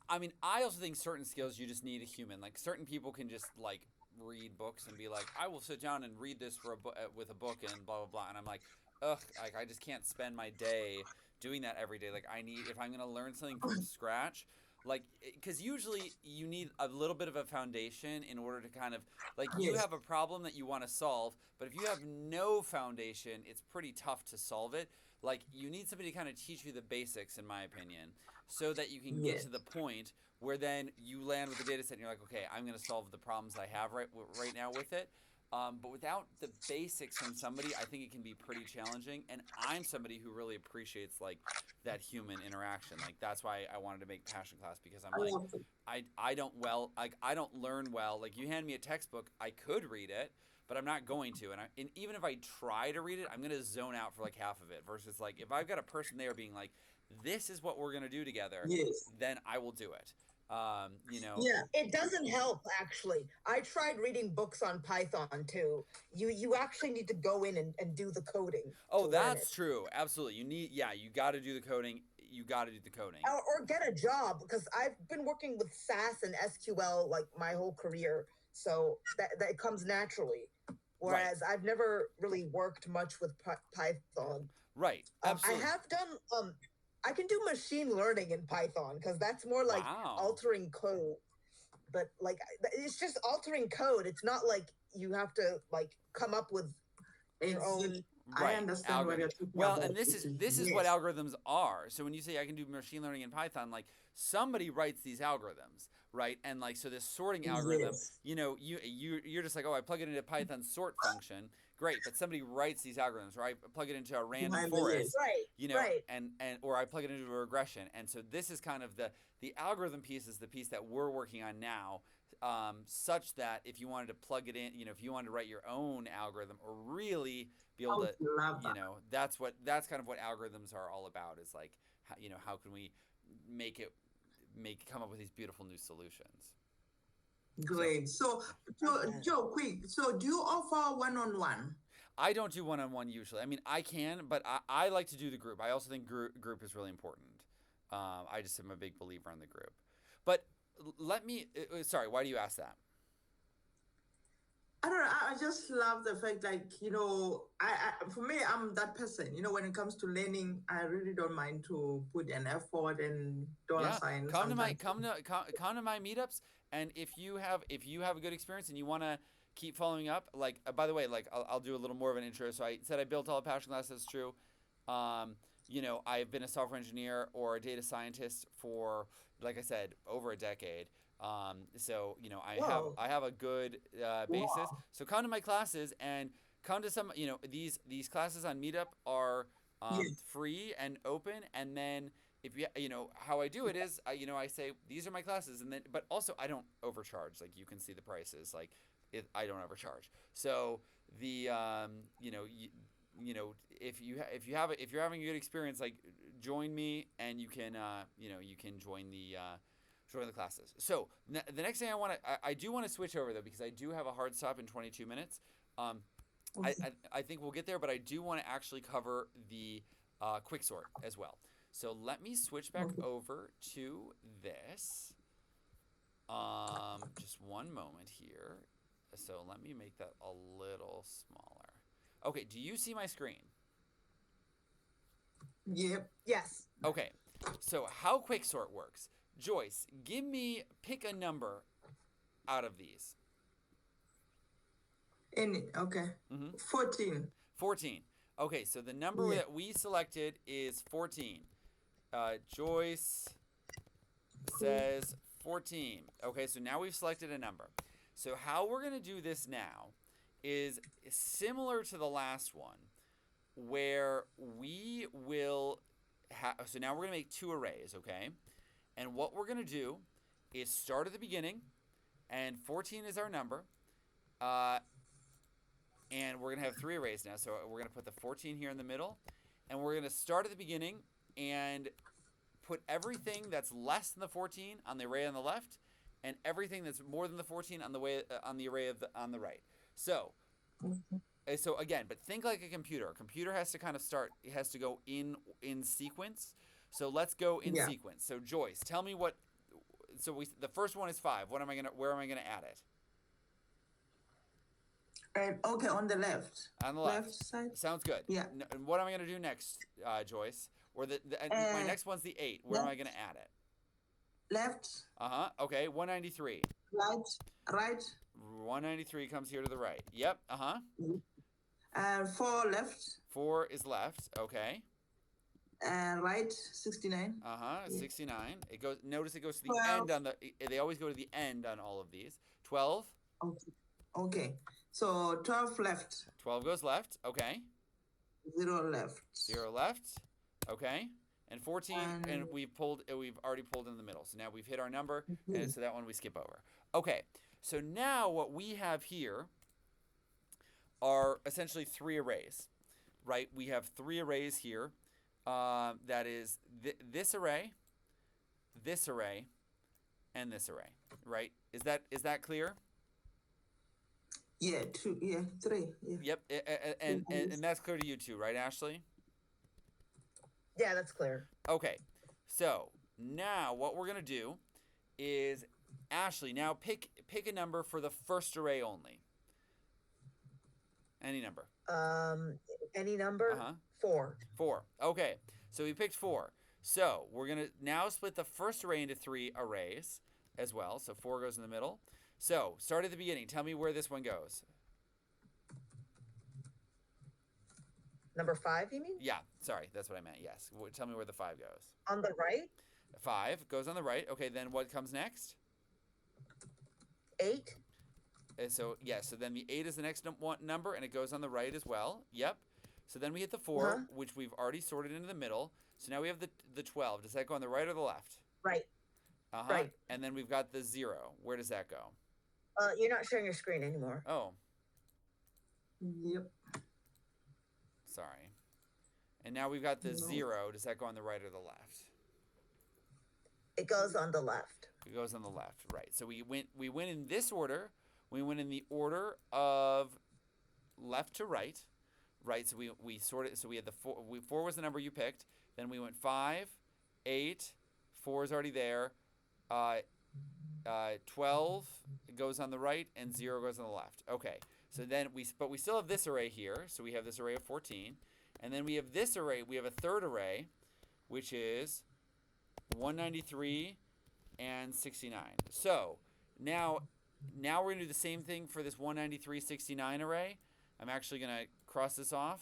I mean, I also think certain skills you just need a human. Like, certain people can just like read books and be like, I will sit down and read this for with a book and blah blah blah, and I'm like, ugh, like I just can't spend my day doing that every day. Like, I need, if I'm gonna learn something from scratch, like, because usually you need a little bit of a foundation in order to kind of, like, you Yes, have a problem that you want to solve, but if you have no foundation, it's pretty tough to solve it. Like, you need somebody to kind of teach you the basics, in my opinion, so that you can get yes, to the point where then you land with the data set and you're like, okay, I'm going to solve the problems I have right now with it. But without the basics from somebody, I think it can be pretty challenging. And I'm somebody who really appreciates like that human interaction. Like, that's why I wanted to make passion class, because I'm I like, love it. I don't well, like, I don't learn well. Like, you hand me a textbook, I could read it, but I'm not going to. And even if I try to read it, I'm going to zone out for like half of it. Versus like, if I've got a person there being like, this is what we're going to do together, Yes, then I will do it. You know, yeah. It doesn't help actually. I tried reading books on Python too. You actually need to go in and do the coding oh, to learn that's it. true. Absolutely. You need, yeah, you got to do the coding. You got to do the coding. Or get a job because I've been working with SAS and SQL like my whole career. So that comes naturally. Right. Whereas I've never really worked much with Python. Right. I Absolutely. have done I can do machine learning in Python because that's more like Wow. altering code. But like it's just altering code. It's not like you have to like come up with your Exactly. own. I Right, understand what algorithms. you're talking Well, and about. this is what Yes, algorithms are. So when you say I can do machine learning in Python, like, somebody writes these algorithms, right? And like, so this sorting algorithm, yes. you're just like, oh, I plug it into Python sort function, great. But somebody writes these algorithms, right? I plug it into a random Behind the forest, yes. Right, right. and or I plug it into a regression. And so this is kind of the algorithm piece is the piece that we're working on now, such that if you wanted to plug it in, if you wanted to write your own algorithm or really be I able would to, love that. that's kind of what algorithms are all about, is like, how can we make it make come up with these beautiful new solutions. So, Great. So, yeah. Joe, quick. So, do you offer one-on-one? I don't do one-on-one usually. I mean, I can, but I like to do the group. I also think group is really important. I just am a big believer in the group. But let me sorry, why do you ask that? I don't know. I just love the fact, like, for me, I'm that person. When it comes to learning, I really don't mind to put an effort and dollar Yeah, sign come to my sometimes. come to my meetups, and if you have a good experience and you want to keep following up, like, by the way, like, I'll do a little more of an intro. So I said I built all the passion classes. That's true. Um, I've been a software engineer or a data scientist for, like I said, over a decade. So Whoa. I have a good basis. Wow. So come to my classes and come to these classes on Meetup are Yes. free and open, and then if how I do it is, I say these are my classes, and then but also I don't overcharge. Like you can see the prices. Like I don't overcharge. So the if you're having a good experience, like join me, and you can you can join the classes. So the next thing I do want to switch over though, because I do have a hard stop in 22 minutes. I think we'll get there, but I do want to actually cover the quick sort as well. So let me switch back Okay. over to this. Just one moment here. So let me make that a little smaller. Okay, do you see my screen? Yep. Yes. Okay, so how quick sort works. Joyce, pick a number out of these. Okay. Mm-hmm. 14. 14. Okay, so the number Yeah. that we selected is 14. Joyce says 14. Okay, so now we've selected a number. So how we're going to do this now is similar to the last one, where we will so now we're going to make two arrays, okay? And what we're going to do is start at the beginning, and 14 is our number. And we're going to have three arrays now. So we're going to put the 14 here in the middle, and we're going to start at the beginning and put everything that's less than the 14 on the array on the left, and everything that's more than the 14 on the array on the right. So so again, but think like a computer. A computer has to kind of start. It has to go in sequence. So let's go in Yeah. sequence. So Joyce, tell me what. So the first one is 5. Where am I gonna add it? Okay, on the left. On the left. Left side. Sounds good. Yeah. And what am I gonna do next, Joyce? Or my next one's the 8. Where am I gonna add it? Left. Okay. 193. Right. 193 comes here to the right. Yep. 4 left. 4 is left. Okay. And right. 69. Yeah. 69. Notice it goes to the 12. end on the. They always go to the end on all of these. 12. Okay. So 12 left. 12 goes left. Okay. 0 left. 0 left. Okay. And 14, and we've already pulled in the middle. So now we've hit our number, and so that one we skip over. Okay. So now what we have here are essentially 3 arrays, right? We have 3 arrays here. That is this array, and this array, right? Is that clear? Yeah, 2. Yeah, 3. Yeah. Yep. And that's clear to you too, right, Ashley? Yeah, that's clear. Okay. So now what we're gonna do is, Ashley, now pick a number for the first array only. Any number. Any number? 4. 4. Okay. So we picked 4. So we're gonna now split the first array into 3 arrays as well. So 4 goes in the middle. So start at the beginning. Tell me where this one goes. Number 5, you mean? Yeah. Sorry, that's what I meant. Yes. Tell me where the 5 goes. On the right? 5 goes on the right. Okay. Then what comes next? 8. So so then the 8 is the next number, and it goes on the right as well. Yep. So then we hit the 4, which we've already sorted into the middle. So now we have the 12. Does that go on the right or the left? Right. Right. And then we've got the 0. Where does that go? You're not sharing your screen anymore. Oh, Yep. sorry. And now we've got the 0. Does that go on the right or the left? It goes on the left. It goes on the left, right. So we went in this order. We went in the order of left to right, right? So we sorted. So we had the 4. 4 was the number you picked. Then we went 5, 8. 4 is already there. 12 goes on the right, and 0 goes on the left. Okay. So then we still have this array here. So we have this array of 14, and then we have this array. We have a third array, which is 193 and 69. So now we're gonna do the same thing for this 193, 69 array. I'm actually gonna cross this off.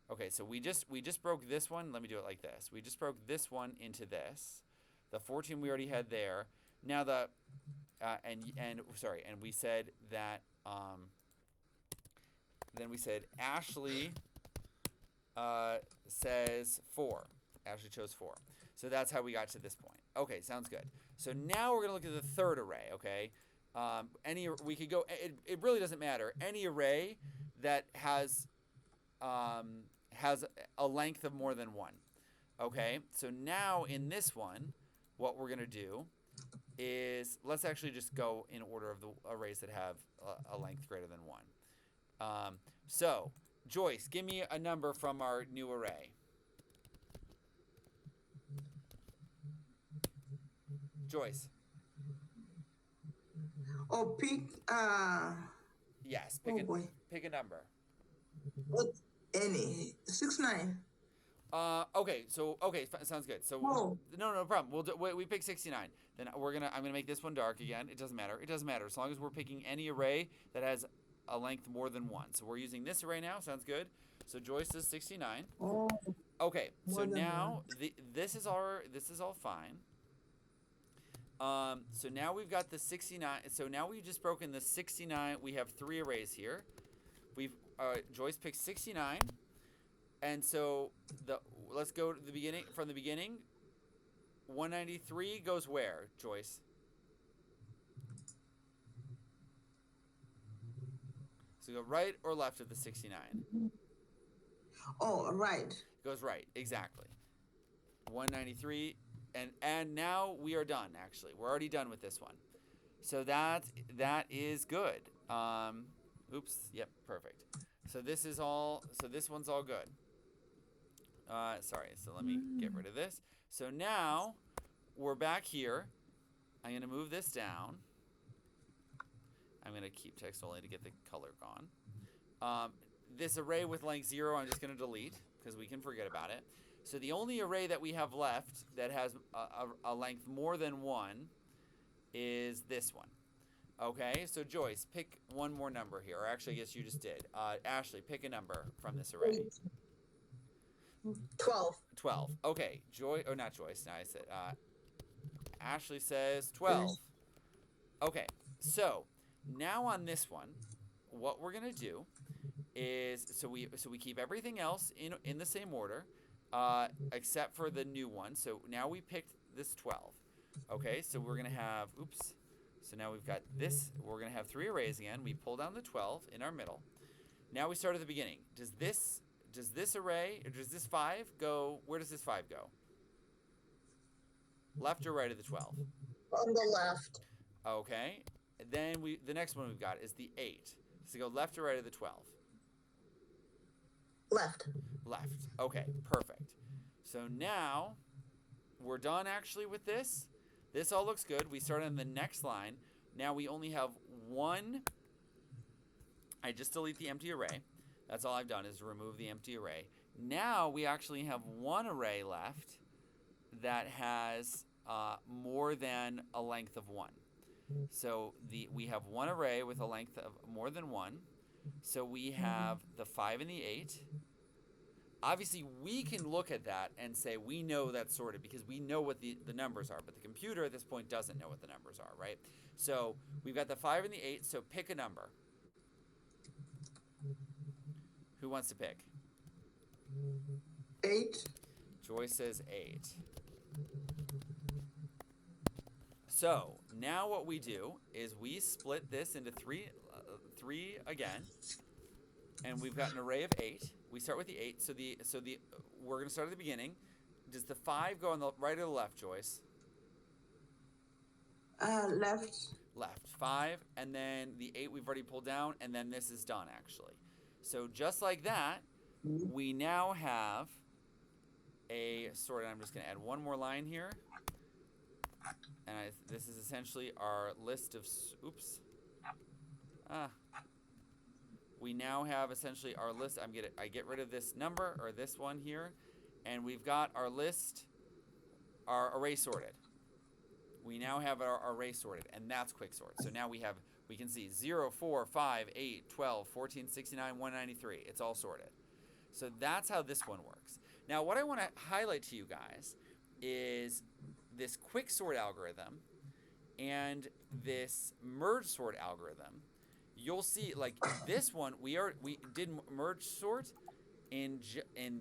Okay, so we just broke this one. Let me do it like this. We just broke this one into this. The 14 we already had there. Now and we said that then we said Ashley says 4. Ashley chose 4. So that's how we got to this point. Okay, sounds good. So now we're going to look at the third array, okay? We could go, it really doesn't matter. Any array that has a length of more than 1. Okay, so now in this one, what we're going to do is, let's actually just go in order of the arrays that have a length greater than 1. So, Joyce, give me a number from our new array. Joyce. Oh, pick Yes, oh boy. pick a number. What any 69. Okay, sounds good. So Oh. no problem. We pick 69. Then I'm gonna make this one dark again. It doesn't matter. As long as we're picking any array that has a length more than 1. So we're using this array now. Sounds good. So Joyce is 69. Oh. Okay, so More than now this is all fine. So now we've got the 69. So now we've just broken the 69. We have 3 arrays here. Joyce picked 69. And so let's go to the beginning. From the beginning, 193 goes where, Joyce? So go right or left of the 69? Oh, right. Goes right, exactly. 193, and now we are done. Actually, we're already done with this one. So that is good. Oops. Yep. Perfect. So this one's all good. Sorry, so let me get rid of this. So now we're back here. I'm going to move this down. I'm going to keep text only to get the color gone. This array with length 0, I'm just going to delete because we can forget about it. So the only array that we have left that has a length more than 1 is this one. Okay, so Joyce, pick one more number here. Or actually, I guess you just did. Ashley, pick a number from this array. 12. 12. Okay, not Joyce. No, I said Ashley says 12. Okay, so now on this one, what we're gonna do is so we keep everything else in the same order, except for the new one. So now we picked this 12. Okay, so we're gonna have So now we've got this. We're gonna have 3 arrays again. We pull down the 12 in our middle. Now we start at the beginning. Does this array, or does this 5 go, where does this 5 go? Left or right of the 12? On the left. Okay. Then the next one we've got is the 8. Does it go left or right of the 12? Left. Left. Okay, perfect. So now we're done actually with this. This all looks good. We start on the next line. Now we only have one. I just delete the empty array. That's all I've done is remove the empty array. Now we actually have one array left that has more than a length of 1. So we have one array with a length of more than 1. So we have the 5 and the 8. Obviously, we can look at that and say we know that's sorted because we know what the numbers are, but the computer at this point doesn't know what the numbers are, right? So we've got the 5 and the 8, so pick a number. Who wants to pick? 8. Joy says 8. So now what we do is we split this into three again, and we've got an array of 8. We start with the 8. So we're going to start at the beginning. Does the 5 go on the right or the left, Joyce? Left. Left. 5, and then the 8 we've already pulled down, and then this is done actually. So just like that, we now have a sort of, I'm just going to add one more line here. And this is essentially our list of, we now have essentially our list. I get rid of this number or this one here, and we've got our list, our array sorted. We now have our array sorted, and that's quick sort. So now we can see 0, 4, 5, 8, 12, 14, 69, 193. It's all sorted. So that's how this one works. Now what I want to highlight to you guys is this quick sort algorithm and this merge sort algorithm. You'll see, like this one, we did merge sort in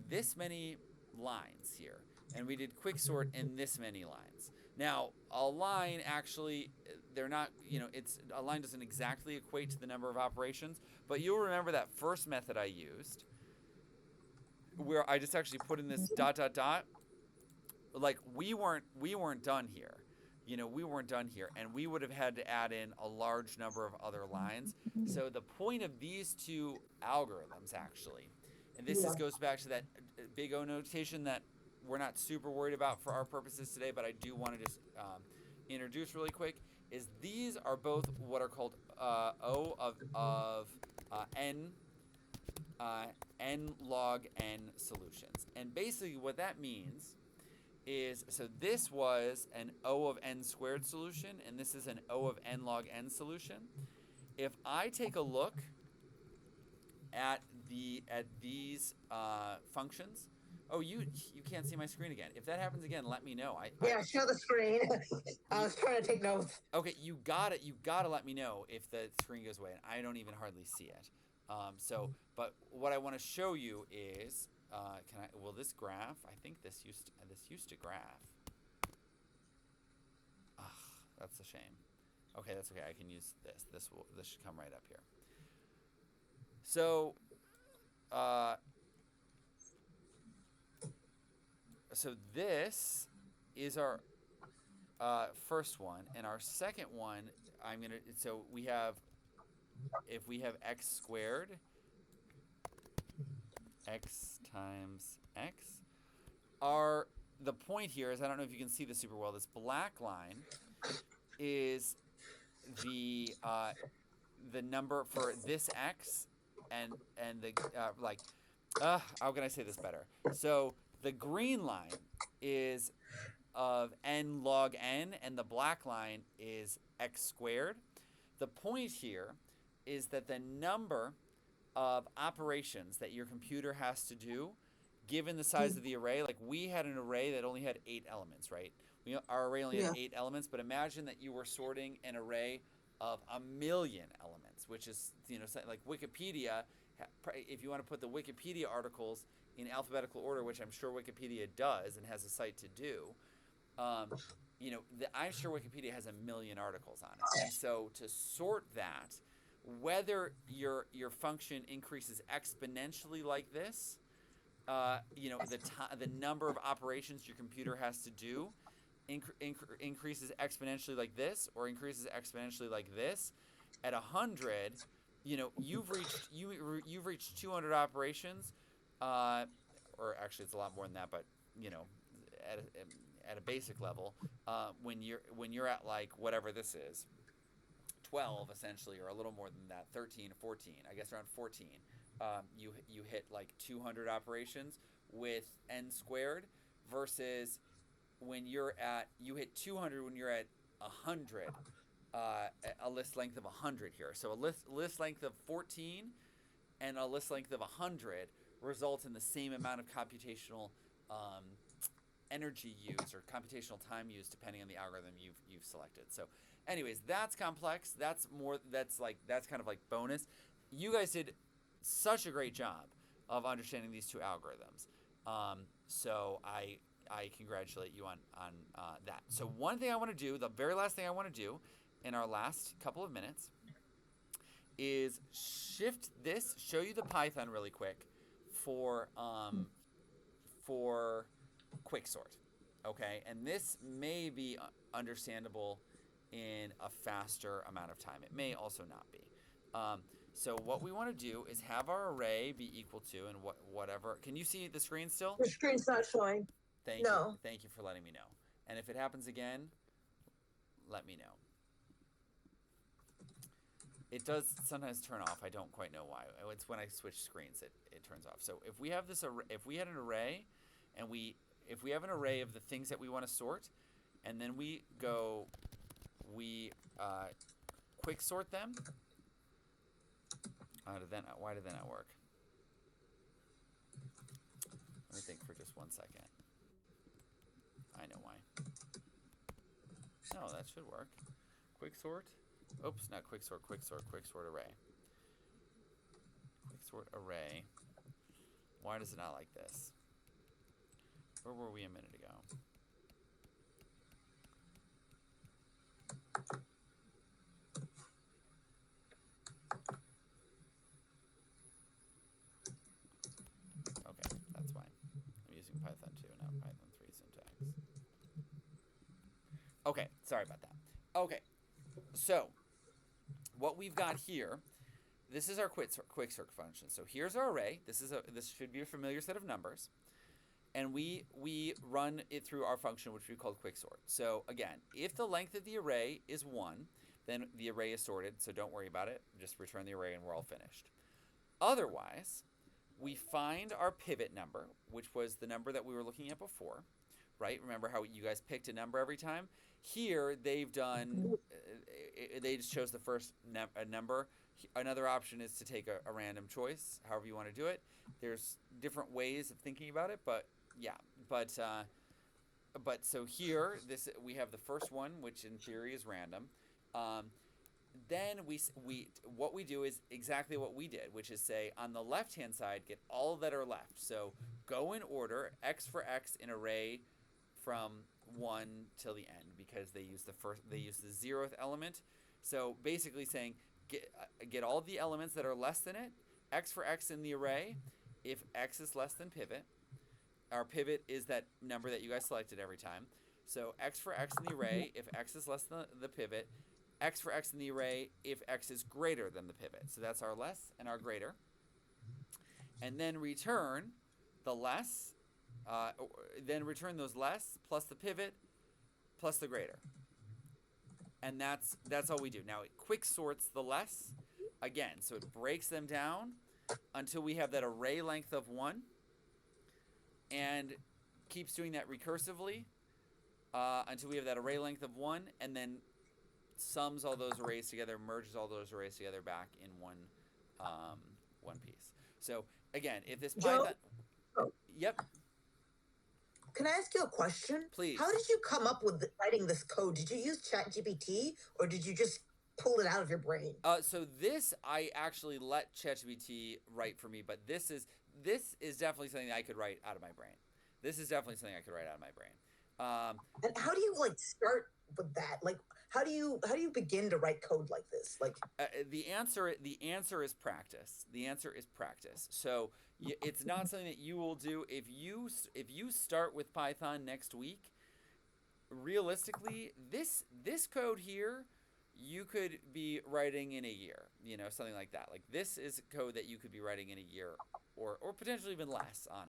this many lines here, and we did quicksort in this many lines. Now, a line actually, they're not, it's a line doesn't exactly equate to the number of operations, but you'll remember that first method I used, where I just actually put in this dot dot dot. Like we weren't done here. We weren't done here, and we would have had to add in a large number of other lines. So the point of these two algorithms, actually, and this just goes back to that big O notation that we're not super worried about for our purposes today, but I do want to just introduce really quick, is these are both what are called O of n n log n solutions. And basically what that means is, so this was an O of n squared solution, and this is an O of n log n solution. If I take a look at these functions, oh, you can't see my screen again. If that happens again, let me know. Show the screen. I was trying to take notes. Okay, you gotta let me know if the screen goes away, and I don't even hardly see it. But what I want to show you is, will this graph? I think this used to graph. That's a shame. Okay, that's okay. I can use this. This should come right up here. So, this is our first one, and our second one, so we have, if we have x squared, x times x, the point here is, I don't know if you can see this super well, this black line is the number for this x, and the how can I say this better? So the green line is of n log n, and the black line is x squared. The point here is that the number of operations that your computer has to do, given the size of the array, like we had an array that only had 8 elements, right? Our array only had 8 elements, but imagine that you were sorting an array of 1,000,000 elements, which is, like Wikipedia. If you want to put the Wikipedia articles in alphabetical order, which I'm sure Wikipedia does and has a site to do, I'm sure Wikipedia has 1,000,000 articles on it. And so to sort that, whether your function increases exponentially like this, the number of operations your computer has to do increases exponentially like this, or increases exponentially like this. At 100, you've reached 200 operations, or actually it's a lot more than that, but at a basic level, when you're at like whatever this is, 12 essentially, or a little more than that, 13 or 14, I guess around 14, you hit like 200 operations with n squared, versus when you hit 200 when you're at 100, a list length of 100 here. So a list length of 14 and a list length of 100 results in the same amount of computational energy used, or computational time used, depending on the algorithm you've selected. So anyways, that's complex. That's kind of like bonus. You guys did such a great job of understanding these two algorithms. So I congratulate you on that. So one thing I want to do, the very last thing I want to do in our last couple of minutes, is show you the Python really quick for quicksort. Okay, and this may be understandable in a faster amount of time. It may also not be. So what we want to do is have our array be equal to, and whatever. Can you see the screen still? The screen's not showing. Thank you. Thank you for letting me know. And if it happens again, let me know. It does sometimes turn off. I don't quite know why. It's when I switch screens it turns off. So if we have this if we had an array, and if we have an array of the things that we want to sort, and then we quick sort them. Why did that not work? Let me think for just 1 second. I know why. No, that should work. Quick sort. Oops, not quick sort. Quick sort array. Quick sort array. Why does it not like this? Where were we a minute ago? Python 2, not Python 3 syntax. Okay, sorry about that. Okay, so what we've got here, this is our quicksort function. So here's our array. This should be a familiar set of numbers, and we run it through our function, which we call quicksort. So again, if the length of the array is 1, then the array is sorted. So don't worry about it. Just return the array, and we're all finished. Otherwise, we find our pivot number, which was the number that we were looking at before, right? Remember how you guys picked a number every time? Here, they've done, they just chose the first number. Another option is to take a random choice, however you want to do it. There's different ways of thinking about it, but yeah. But so here, we have the first one, which in theory is random. Then what we do is exactly what we did, which is say on the left-hand side, get all that are left. So go in order, x for x in array from 1 till the end, because they use the 0th element. So basically saying get all the elements that are less than it, x for x in the array, if x is less than pivot. Our pivot is that number that you guys selected every time. So x for x in the array, if x is less than the pivot, x for x in the array if x is greater than the pivot. So that's our less and our greater. And then return the less, then return those less plus the pivot plus the greater. And that's all we do. Now it quick sorts the less again. So it breaks them down until we have that array length of 1, and keeps doing that recursively until we have that array length of 1, and then sums all those arrays together, merges all those arrays together back in one piece. So again, if this Python, yep. Can I ask you a question? Please. How did you come up with writing this code? Did you use ChatGPT, or did you just pull it out of your brain? So this I actually let ChatGPT write for me, but this is definitely something that I could write out of my brain. This is definitely something I could write out of my brain. And how do you start with that? How do you begin to write code like this? The answer is practice. The answer is practice. So it's not something that you will do if you start with Python next week. Realistically, this code here you could be writing in a year, something like that. Like this is code that you could be writing in a year, or potentially even less, honestly.